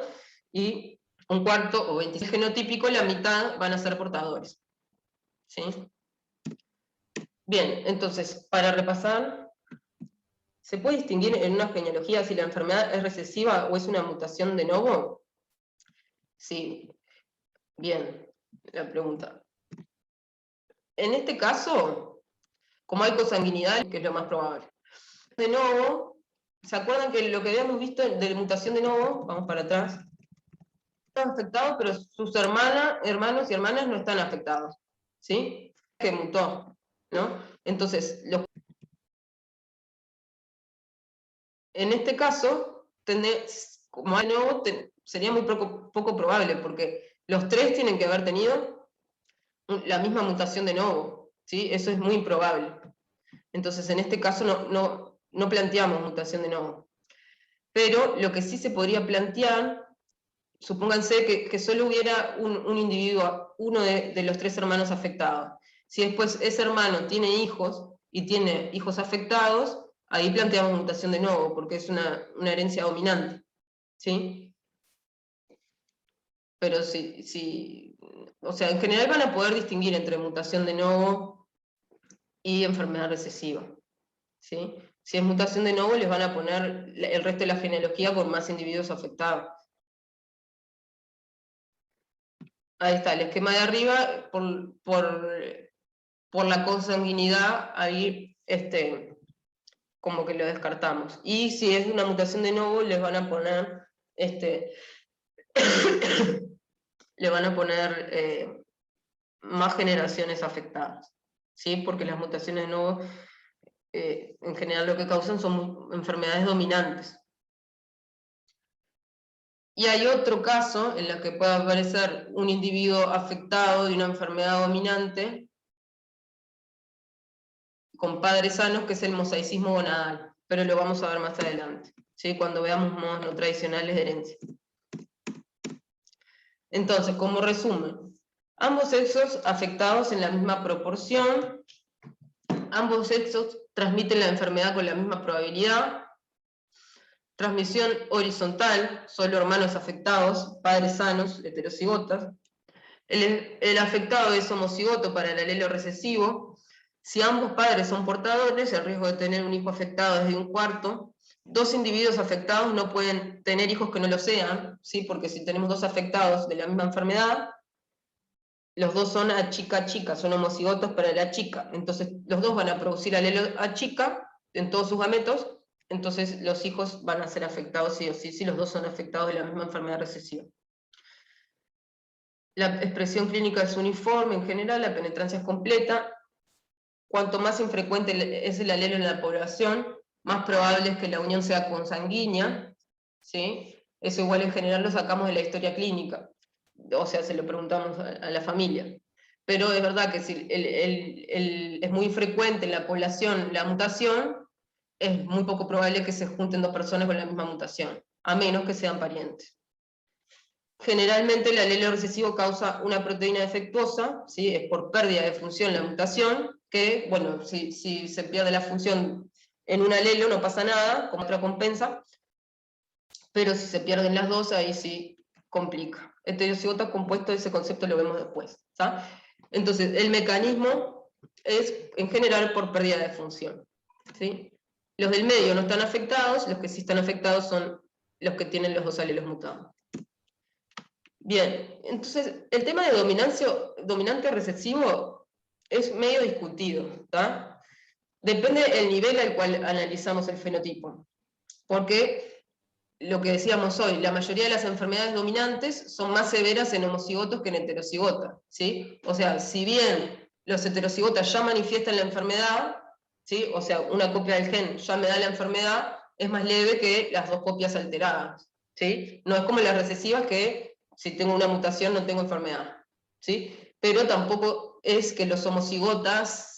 y 1/4 o 25 genotípico, la mitad van a ser portadores, ¿sí? Bien, entonces, para repasar, ¿se puede distinguir en una genealogía si la enfermedad es recesiva o es una mutación de novo? Sí. Bien, la pregunta. En este caso, como hay consanguinidad, que es lo más probable. De novo, ¿se acuerdan que lo que habíamos visto de la mutación de novo, vamos para atrás, están afectados, pero sus hermanos y hermanas no están afectados, ¿sí? Que mutó, ¿no? Entonces, en este caso, como de nuevo, sería muy poco probable, porque los 3 tienen que haber tenido la misma mutación de novo, ¿sí? Eso es muy improbable. Entonces, en este caso no no planteamos mutación de novo. Pero lo que sí se podría plantear, supónganse que solo hubiera un individuo, uno de los 3 hermanos afectados. Si después ese hermano tiene hijos y tiene hijos afectados, ahí planteamos mutación de novo, porque es una herencia dominante, ¿sí? Pero o sea, en general van a poder distinguir entre mutación de novo y enfermedad recesiva, ¿sí? Si es mutación de novo, les van a poner el resto de la genealogía con más individuos afectados. Ahí está, el esquema de arriba, por la consanguinidad, ahí como que lo descartamos. Y si es una mutación de novo, les van a poner le van a poner más generaciones afectadas, ¿sí? Porque las mutaciones de novo en general lo que causan son enfermedades dominantes. Y hay otro caso en el que puede aparecer un individuo afectado de una enfermedad dominante con padres sanos, que es el mosaicismo gonadal, pero lo vamos a ver más adelante, ¿sí? Cuando veamos modos no tradicionales de herencia. Entonces, como resumen, ambos sexos afectados en la misma proporción, ambos sexos transmiten la enfermedad con la misma probabilidad, transmisión horizontal, solo hermanos afectados, padres sanos, heterocigotas. El afectado es homocigoto para el alelo recesivo. Si ambos padres son portadores, el riesgo de tener un hijo afectado es de 1/4. 2 individuos afectados no pueden tener hijos que no lo sean, ¿sí? Porque si tenemos 2 afectados de la misma enfermedad, los 2 son A chica, son homocigotos para la chica. Entonces los 2 van a producir alelo A chica en todos sus gametos. Entonces los hijos van a ser afectados sí o sí, si los 2 son afectados de la misma enfermedad recesiva. La expresión clínica es uniforme en general, la penetrancia es completa. Cuanto más infrecuente es el alelo en la población, más probable es que la unión sea consanguínea, ¿sí? Eso igual en general lo sacamos de la historia clínica, o sea, se lo preguntamos a la familia. Pero es verdad que si es muy frecuente en la población la mutación, es muy poco probable que se junten 2 personas con la misma mutación, a menos que sean parientes. Generalmente el alelo recesivo causa una proteína defectuosa, ¿sí? Es por pérdida de función la mutación, que, bueno, si se pierde la función en un alelo no pasa nada, como otra compensa, pero si se pierden las 2, ahí sí complica. Heterocigota compuesto, ese concepto lo vemos después, ¿sí? Entonces, el mecanismo es, en general, por pérdida de función, ¿sí? Los del medio no están afectados, los que sí están afectados son los que tienen los 2 alelos mutados. Bien, entonces, el tema de dominante recesivo es medio discutido, ¿tá? Depende del nivel al cual analizamos el fenotipo, porque lo que decíamos hoy, la mayoría de las enfermedades dominantes son más severas en homocigotos que en heterocigotas, ¿sí? O sea, si bien los heterocigotas ya manifiestan la enfermedad, ¿sí? O sea, una copia del gen ya me da la enfermedad, es más leve que las 2 copias alteradas, ¿sí? No es como las recesivas que si tengo una mutación no tengo enfermedad, ¿sí? Pero tampoco es que los homocigotas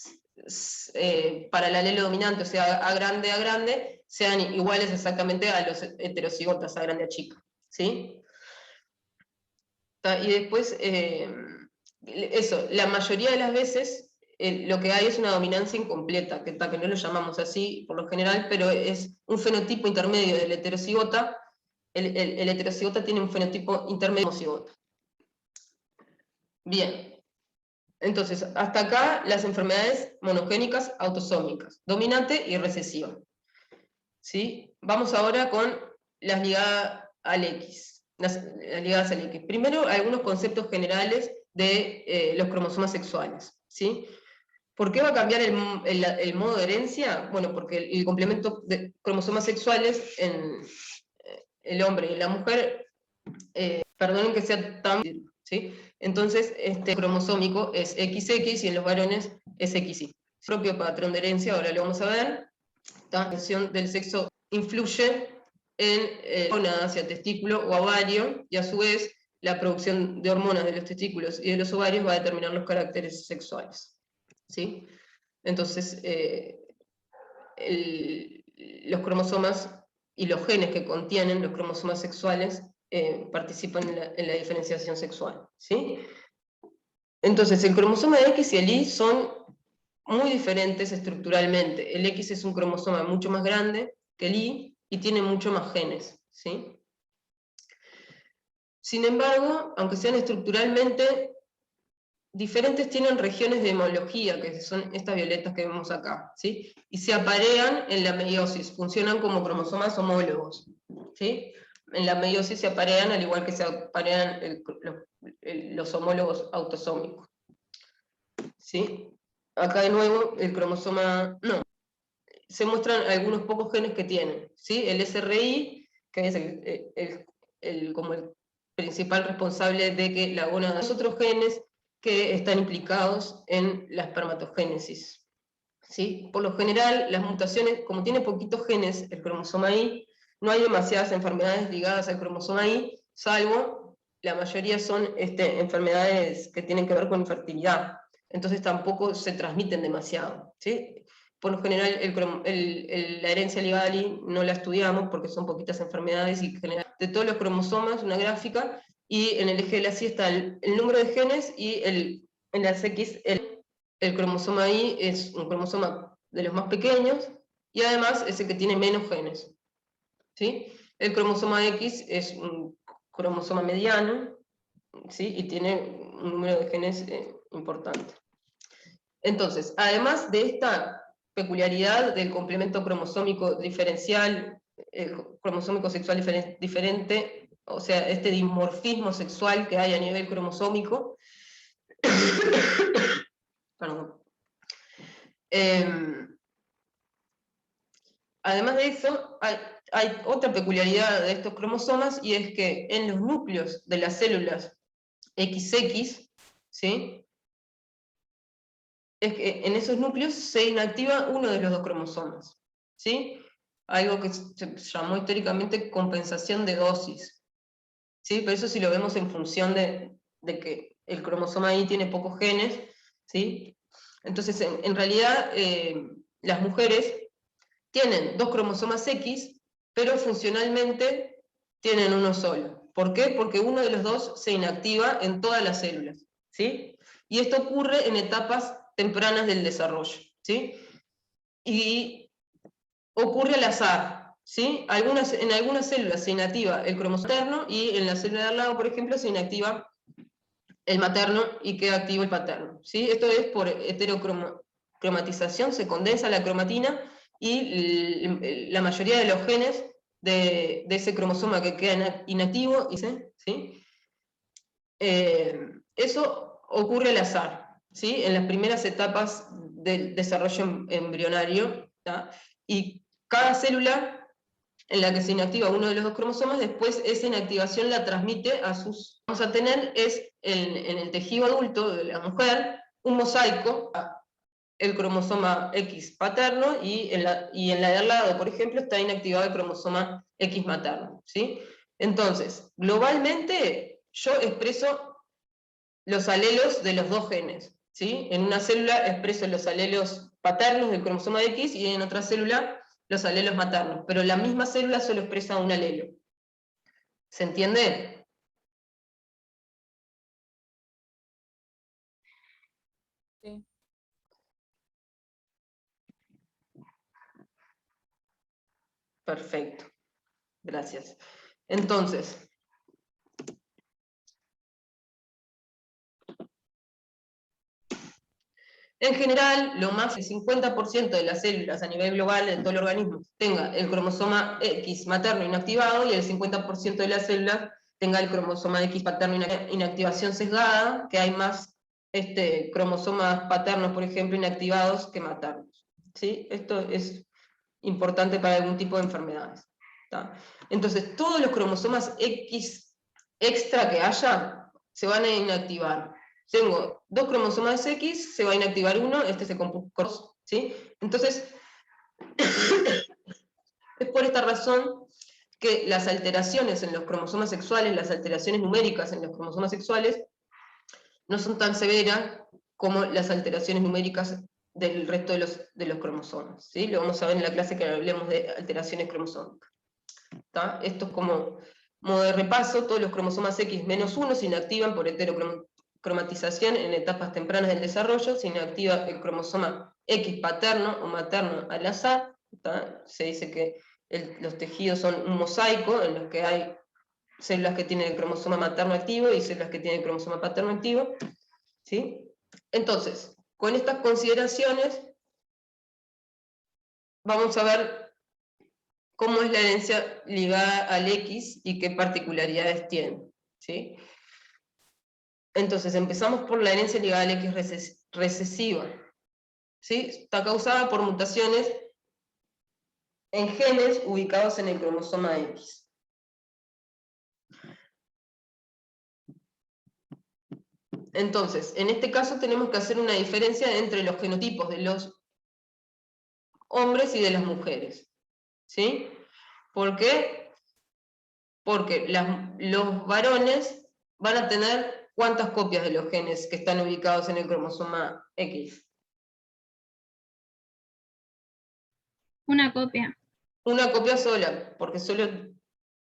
para el alelo dominante, o sea, A grande, sean iguales exactamente a los heterocigotas, A grande, A chica, ¿sí? Y después, eso, la mayoría de las veces lo que hay es una dominancia incompleta, que no lo llamamos así por lo general, pero es un fenotipo intermedio del heterocigota. El heterocigota tiene un fenotipo intermedio homocigota. Bien. Entonces, hasta acá las enfermedades monogénicas autosómicas, dominante y recesiva. ¿Sí? Vamos ahora con las ligadas al X. Las ligadas al X. Primero, algunos conceptos generales de los cromosomas sexuales. ¿Sí? ¿Por qué va a cambiar el modo de herencia? Bueno, porque el complemento de cromosomas sexuales en el hombre y la mujer, perdonen que sea tan... ¿sí? Entonces, este cromosómico es XX y en los varones es XY. Su propio patrón de herencia, ahora lo vamos a ver. La función del sexo influye en hormonas hacia testículo o ovario, y a su vez la producción de hormonas de los testículos y de los ovarios va a determinar los caracteres sexuales. ¿Sí? Entonces, los cromosomas y los genes que contienen los cromosomas sexuales participan en la diferenciación sexual, ¿sí? Entonces, el cromosoma X y el Y son muy diferentes estructuralmente. El X es un cromosoma mucho más grande que el Y y tiene mucho más genes, ¿sí? Sin embargo, aunque sean estructuralmente diferentes, tienen regiones de homología, que son estas violetas que vemos acá, ¿sí? Y se aparean en la meiosis, funcionan como cromosomas homólogos, ¿sí? En la meiosis se aparean al igual que se aparean los homólogos autosómicos, ¿sí? Acá de nuevo el cromosoma, no, se muestran algunos pocos genes que tienen, ¿sí? El SRI, que es como el principal responsable de que la gónada, los otros genes que están implicados en la espermatogénesis, ¿sí? Por lo general, las mutaciones, como tiene poquitos genes el cromosoma Y, no hay demasiadas enfermedades ligadas al cromosoma Y, salvo la mayoría son enfermedades que tienen que ver con infertilidad, entonces tampoco se transmiten demasiado, ¿sí? Por lo general, la herencia ligada al Y no la estudiamos porque son poquitas enfermedades y general de todos los cromosomas, una gráfica, y en el eje de la Y está el número de genes, y en las X el cromosoma Y es un cromosoma de los más pequeños, y además es el que tiene menos genes, ¿sí? El cromosoma X es un cromosoma mediano, ¿sí? Y tiene un número de genes importante. Entonces, además de esta peculiaridad del complemento cromosómico diferencial, el cromosómico sexual diferente, o sea, este dimorfismo sexual que hay a nivel cromosómico, perdón. Además de eso, hay otra peculiaridad de estos cromosomas, y es que en los núcleos de las células XX, ¿sí? Es que en esos núcleos se inactiva uno de los dos cromosomas, ¿sí? Algo que se llamó históricamente compensación de dosis, ¿sí? Pero eso si lo vemos en función de que el cromosoma Y tiene pocos genes, ¿sí? Entonces, en realidad, las mujeres tienen dos cromosomas X, pero funcionalmente tienen uno solo. ¿Por qué? Porque uno de los dos se inactiva en todas las células, ¿sí? Y esto ocurre en etapas tempranas del desarrollo, ¿sí? Y ocurre al azar, ¿sí? En algunas células se inactiva el cromosoma materno, y en la célula de al lado, por ejemplo, se inactiva el materno y queda activo el paterno, ¿sí? Esto es por heterocromatización, se condensa la cromatina, y la mayoría de los genes de ese cromosoma que queda inactivo, ¿sí? Eso ocurre al azar, ¿sí? En las primeras etapas del desarrollo embrionario, ¿tá? Y cada célula en la que se inactiva uno de los dos cromosomas, después esa inactivación la transmite a sus... Vamos a tener en el tejido adulto de la mujer un mosaico, el cromosoma X paterno, y en la de al lado, por ejemplo, está inactivado el cromosoma X materno, ¿sí? Entonces, globalmente, yo expreso los alelos de los dos genes, ¿sí? En una célula expreso los alelos paternos del cromosoma X, y en otra célula los alelos maternos, pero la misma célula solo expresa un alelo. ¿Se entiende? Sí. Perfecto. Gracias. Entonces, en general, lo más del 50% de las células a nivel global de todo el organismo tenga el cromosoma X materno inactivado, y el 50% de las células tenga el cromosoma X paterno inactivación sesgada, que hay más cromosomas paternos, por ejemplo, inactivados que maternos, ¿sí? Esto es importante para algún tipo de enfermedades, ¿tá? Entonces, todos los cromosomas X extra que haya se van a inactivar. Tengo dos cromosomas X, se va a inactivar uno, se compuso, ¿sí? Entonces, es por esta razón que las alteraciones en los cromosomas sexuales, las alteraciones numéricas en los cromosomas sexuales, no son tan severas como las alteraciones numéricas del resto de los cromosomas, ¿sí? Lo vamos a ver en la clase que hablemos de alteraciones cromosómicas. ¿Tá? Esto es como modo de repaso: todos los cromosomas X-1 se inactivan por heterocromatización en etapas tempranas del desarrollo, se inactiva el cromosoma X paterno o materno al azar. ¿Tá? Se dice que los tejidos son un mosaico en los que hay células que tienen el cromosoma materno activo y células que tienen el cromosoma paterno activo, ¿sí? Entonces, con estas consideraciones, vamos a ver cómo es la herencia ligada al X y qué particularidades tiene, ¿sí? Entonces, empezamos por la herencia ligada al X recesiva, ¿sí? Está causada por mutaciones en genes ubicados en el cromosoma X. Entonces, en este caso tenemos que hacer una diferencia entre los genotipos de los hombres y de las mujeres, ¿sí? ¿Por qué? Porque los varones van a tener ¿cuántas copias de los genes que están ubicados en el cromosoma X? Una copia. Una copia sola, porque solo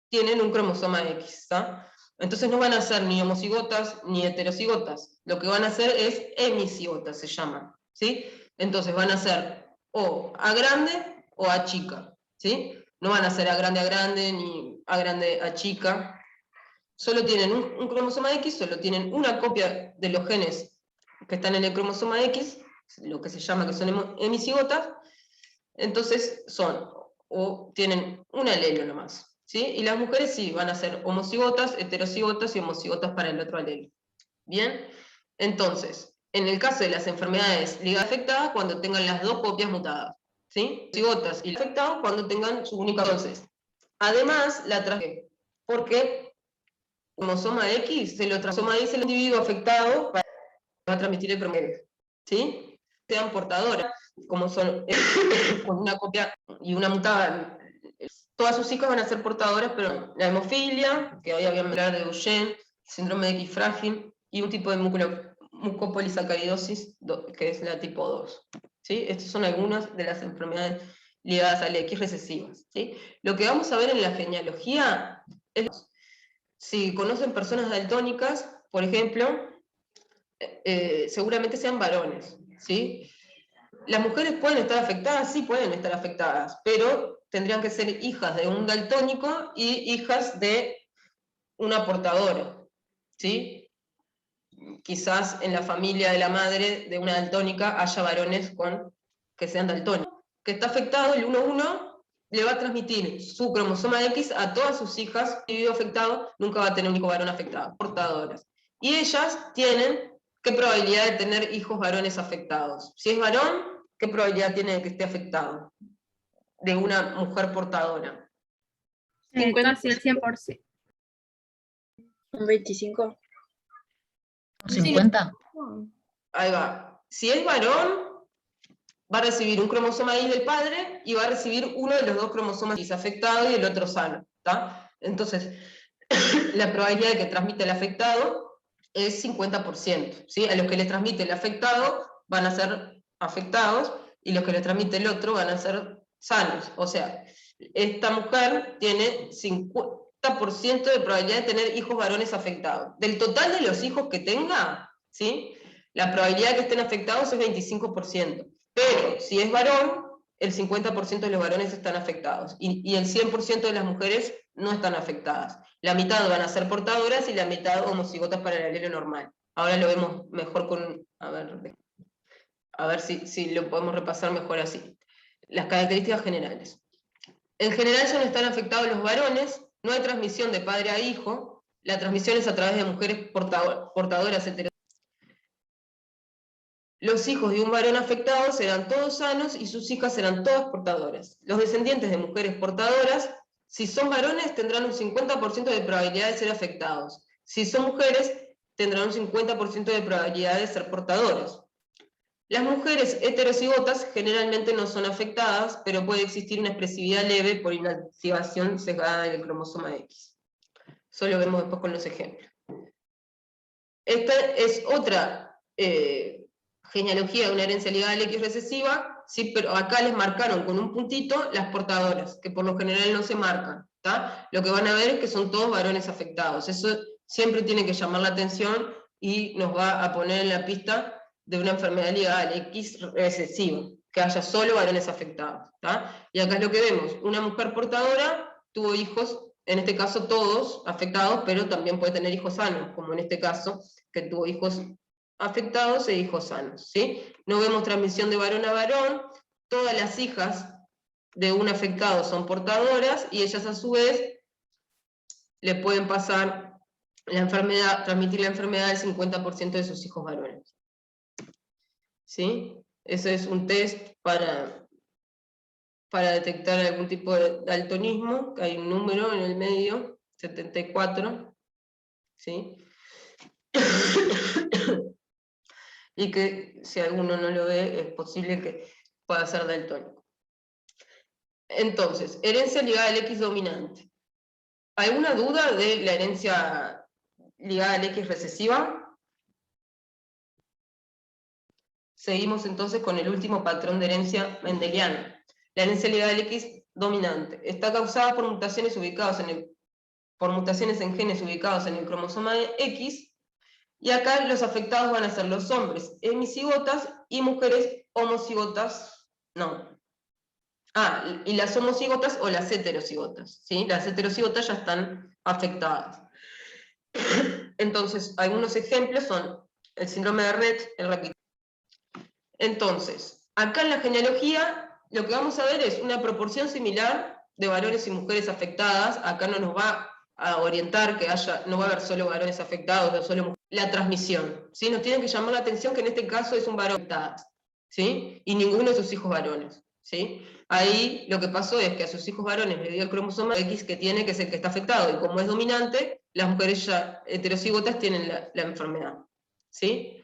tienen un cromosoma X, ¿tá? Entonces no van a ser ni homocigotas ni heterocigotas, lo que van a hacer es hemicigotas, se llaman, ¿sí? Entonces van a ser o A grande o A chica, ¿sí? No van a ser A grande ni A grande A chica, solo tienen un cromosoma X, solo tienen una copia de los genes que están en el cromosoma X, lo que se llama que son hemicigotas. Entonces son, o tienen un alelo nomás, ¿sí? Y las mujeres sí, van a ser homocigotas, heterocigotas y homocigotas para el otro alelo. ¿Bien? Entonces, en el caso de las enfermedades ligadas afectadas, cuando tengan las dos copias mutadas, ¿sí? Cigotas y afectados cuando tengan su única. Entonces, además, porque cromosoma X, el cromosoma X, el individuo afectado va a transmitir el cromosoma, ¿sí? Sean portadoras, como son con una copia y una mutada. Todas sus hijas van a ser portadoras, pero la hemofilia, que hoy habíamos hablado de Duchenne, síndrome de X frágil, y un tipo de mucopolisacaridosis, que es la tipo 2. ¿Sí? Estas son algunas de las enfermedades ligadas al X recesivas. ¿Sí? Lo que vamos a ver en la genealogía es, si conocen personas daltónicas, por ejemplo, seguramente sean varones, ¿sí? ¿Las mujeres pueden estar afectadas? Sí, pueden estar afectadas, pero tendrían que ser hijas de un daltónico y hijas de una portadora, ¿sí? Quizás en la familia de la madre de una daltónica haya varones que sean daltónicos. Que está afectado, el 1-1 le va a transmitir su cromosoma X a todas sus hijas. El individuo afectado nunca va a tener un único varón afectado, portadoras. Y ellas tienen, ¿qué probabilidad de tener hijos varones afectados? Si es varón, ¿qué probabilidad tiene de que esté afectado de una mujer portadora? Casi el 100%. ¿Un 25? ¿Un 50? Ahí va. Si es varón, va a recibir un cromosoma Y del padre y va a recibir uno de los dos cromosomas X afectado y el otro sano, ¿tá? Entonces, la probabilidad de que transmita el afectado es 50%, ¿sí? A los que le transmite el afectado van a ser afectados y los que le transmite el otro van a ser sanos. O sea, esta mujer tiene 50% de probabilidad de tener hijos varones afectados. Del total de los hijos que tenga, ¿sí? La probabilidad de que estén afectados es 25%. Pero si es varón, el 50% de los varones están afectados. Y el 100% de las mujeres no están afectadas. La mitad van a ser portadoras y la mitad homocigotas para el alelo normal. Ahora lo vemos mejor con... A ver si lo podemos repasar mejor así. Las características generales. En general ya no están afectados los varones, no hay transmisión de padre a hijo, la transmisión es a través de mujeres portadoras heterosexuales. Los hijos de un varón afectado serán todos sanos y sus hijas serán todas portadoras. Los descendientes de mujeres portadoras, si son varones, tendrán un 50% de probabilidad de ser afectados. Si son mujeres, tendrán un 50% de probabilidad de ser portadoras. Las mujeres heterocigotas generalmente no son afectadas, pero puede existir una expresividad leve por inactivación sesgada del cromosoma X. Eso lo vemos después con los ejemplos. Esta es otra genealogía de una herencia ligada al X recesiva, ¿sí? Pero acá les marcaron con un puntito las portadoras, que por lo general no se marcan, ¿tá? Lo que van a ver es que son todos varones afectados. Eso siempre tiene que llamar la atención y nos va a poner en la pista de una enfermedad ligada al X recesivo, que haya solo varones afectados, ¿tá? Y acá es lo que vemos, una mujer portadora tuvo hijos, en este caso todos afectados, pero también puede tener hijos sanos, como en este caso, que tuvo hijos afectados e hijos sanos, ¿sí? No vemos transmisión de varón a varón, todas las hijas de un afectado son portadoras, y ellas a su vez le pueden pasar la enfermedad, transmitir la enfermedad al 50% de sus hijos varones. ¿Sí? Eso es un test para detectar algún tipo de daltonismo, que hay un número en el medio, 74, ¿sí? Y que si alguno no lo ve, es posible que pueda ser daltónico. Entonces, herencia ligada al X dominante. ¿Alguna duda de la herencia ligada al X recesiva? Seguimos entonces con el último patrón de herencia mendeliana. La herencia ligada al X dominante está causada por mutaciones en genes ubicados en el cromosoma X, y acá los afectados van a ser los hombres hemicigotas y mujeres homocigotas, no. Y las homocigotas o las heterocigotas, ¿sí? Las heterocigotas ya están afectadas. Entonces, algunos ejemplos son el síndrome de Rett, el raquítico. Entonces, acá en la genealogía, lo que vamos a ver es una proporción similar de varones y mujeres afectadas. Acá no nos va a orientar que no va a haber solo varones afectados o solo mujeres. La transmisión, ¿sí? Nos tiene que llamar la atención que en este caso es un varón afectado, ¿sí? Y ninguno de sus hijos varones, ¿sí? Ahí lo que pasó es que a sus hijos varones le dio el cromosoma X que tiene, que es el que está afectado, y como es dominante, las mujeres ya heterocigotas tienen la enfermedad, ¿sí?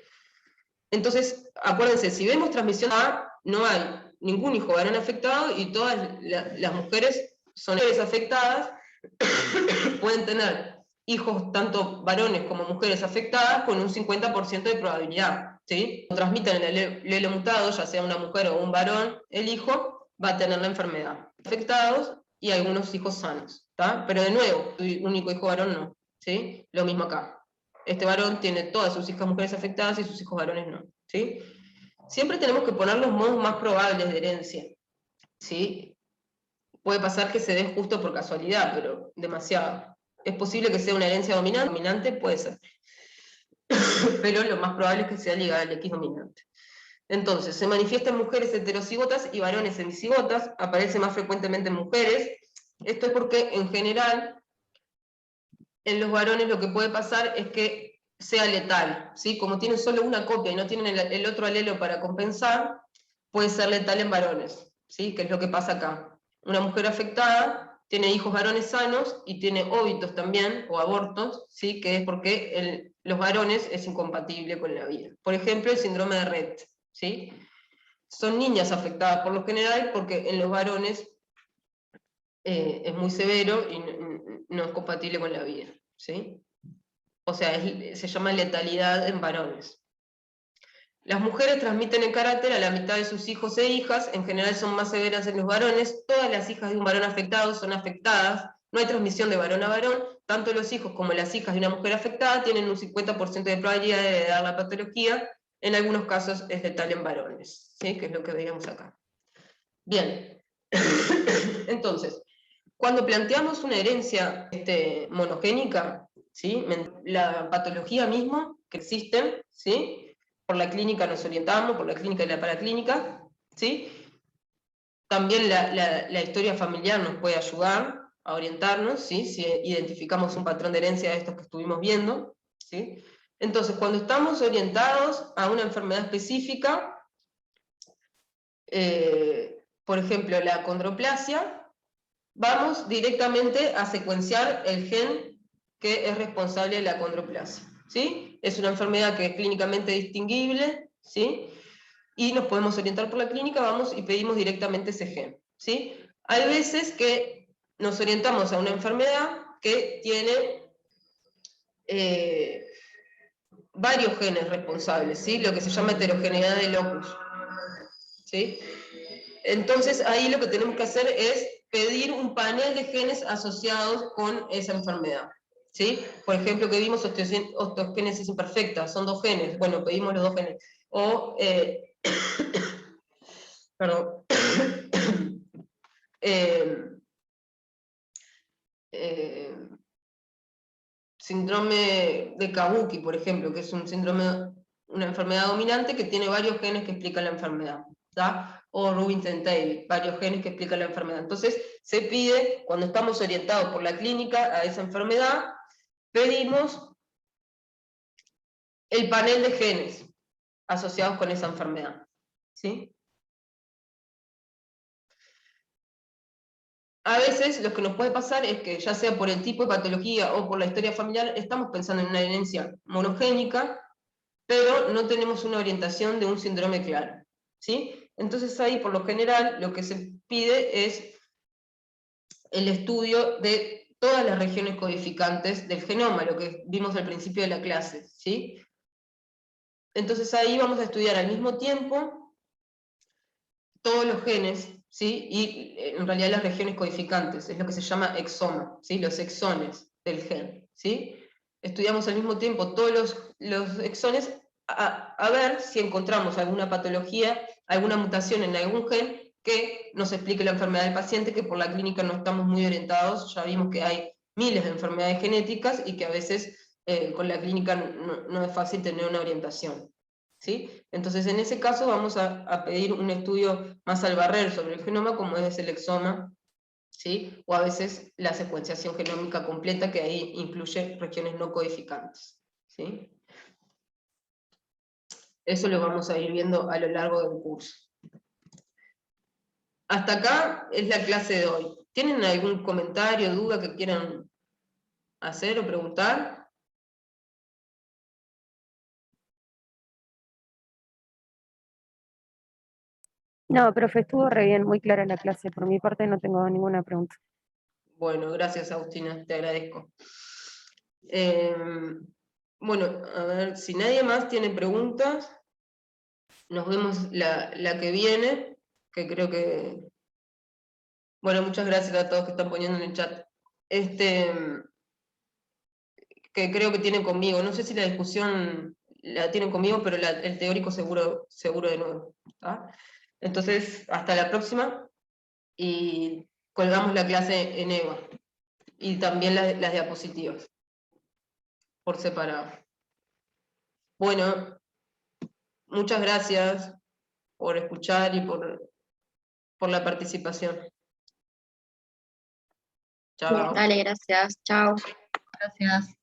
Entonces, acuérdense, si vemos transmisión A, no hay ningún hijo varón afectado, y todas las mujeres son mujeres afectadas, pueden tener hijos tanto varones como mujeres afectadas con un 50% de probabilidad, ¿sí? Cuando transmiten el alelo mutado, ya sea una mujer o un varón, el hijo va a tener la enfermedad. Afectados y algunos hijos sanos, ¿tá? Pero de nuevo, tu único hijo varón no, ¿sí? Lo mismo acá. Este varón tiene todas sus hijas mujeres afectadas y sus hijos varones no, ¿sí? Siempre tenemos que poner los modos más probables de herencia, ¿sí? Puede pasar que se den justo por casualidad, pero demasiado. Es posible que sea una herencia dominante, puede ser. Pero lo más probable es que sea ligada al X dominante. Entonces, se manifiesta en mujeres heterocigotas y varones hemicigotas, aparece más frecuentemente en mujeres. Esto es porque, en general, en los varones lo que puede pasar es que sea letal, ¿sí? Como tienen solo una copia y no tienen el otro alelo para compensar, puede ser letal en varones, ¿sí? Que es lo que pasa acá. Una mujer afectada tiene hijos varones sanos y tiene óbitos también, o abortos, ¿sí? Que es porque los varones es incompatible con la vida. Por ejemplo, el síndrome de Rett, ¿sí? Son niñas afectadas por lo general porque en los varones es muy severo y no es compatible con la vida, ¿sí? O sea, se llama letalidad en varones. Las mujeres transmiten el carácter a la mitad de sus hijos e hijas, en general son más severas en los varones, todas las hijas de un varón afectado son afectadas, no hay transmisión de varón a varón, tanto los hijos como las hijas de una mujer afectada tienen un 50% de probabilidad de heredar la patología, en algunos casos es letal en varones, ¿sí? Que es lo que veíamos acá. Bien, entonces, cuando planteamos una herencia monogénica, ¿sí? La patología misma que existen, ¿sí? Por la clínica nos orientamos, por la clínica y la paraclínica, ¿sí? También la historia familiar nos puede ayudar a orientarnos, ¿sí? Si identificamos un patrón de herencia de estos que estuvimos viendo, ¿sí? Entonces, cuando estamos orientados a una enfermedad específica, por ejemplo, la acondroplasia, vamos directamente a secuenciar el gen que es responsable de la acondroplasia, ¿sí? Es una enfermedad que es clínicamente distinguible, ¿sí? Y nos podemos orientar por la clínica, vamos y pedimos directamente ese gen, ¿sí? Hay veces que nos orientamos a una enfermedad que tiene varios genes responsables, ¿sí? Lo que se llama heterogeneidad de locus, ¿sí? Entonces ahí lo que tenemos que hacer es pedir un panel de genes asociados con esa enfermedad, ¿sí? Por ejemplo, que vimos osteogénesis imperfecta, son 2 genes, bueno, pedimos los 2 genes. O, perdón, síndrome de Kabuki, por ejemplo, que es un síndrome, una enfermedad dominante que tiene varios genes que explican la enfermedad, ¿tá? O Rubinstein-Taylor, varios genes que explican la enfermedad. Entonces, se pide, cuando estamos orientados por la clínica a esa enfermedad, pedimos el panel de genes asociados con esa enfermedad, ¿sí? A veces lo que nos puede pasar es que, ya sea por el tipo de patología o por la historia familiar, estamos pensando en una herencia monogénica, pero no tenemos una orientación de un síndrome claro, ¿sí? Entonces ahí, por lo general, lo que se pide es el estudio de todas las regiones codificantes del genoma, lo que vimos al principio de la clase, ¿sí? Entonces ahí vamos a estudiar al mismo tiempo todos los genes, ¿sí? Y en realidad las regiones codificantes, es lo que se llama exoma, ¿sí? Los exones del gen, ¿sí? Estudiamos al mismo tiempo todos los exones a ver si encontramos alguna patología, alguna mutación en algún gen que nos explique la enfermedad del paciente, que por la clínica no estamos muy orientados, ya vimos que hay miles de enfermedades genéticas y que a veces con la clínica no es fácil tener una orientación, ¿sí? Entonces en ese caso vamos a pedir un estudio más al barrer sobre el genoma, como es el exoma, ¿sí? O a veces la secuenciación genómica completa, que ahí incluye regiones no codificantes, ¿sí? Eso lo vamos a ir viendo a lo largo del curso. Hasta acá es la clase de hoy. ¿Tienen algún comentario, duda que quieran hacer o preguntar? No, profe, estuvo re bien, muy clara la clase. Por mi parte no tengo ninguna pregunta. Bueno, gracias Agustina, te agradezco. Bueno, a ver, si nadie más tiene preguntas, nos vemos la que viene, que creo que... Bueno, muchas gracias a todos que están poniendo en el chat. Que creo que tienen conmigo, no sé si la discusión la tienen conmigo, pero el teórico seguro de nuevo, ¿tá? Entonces, hasta la próxima, y colgamos la clase en EVA, y también las diapositivas, por separado. Bueno, muchas gracias por escuchar y por la participación. Chao. Dale, gracias. Chao. Gracias.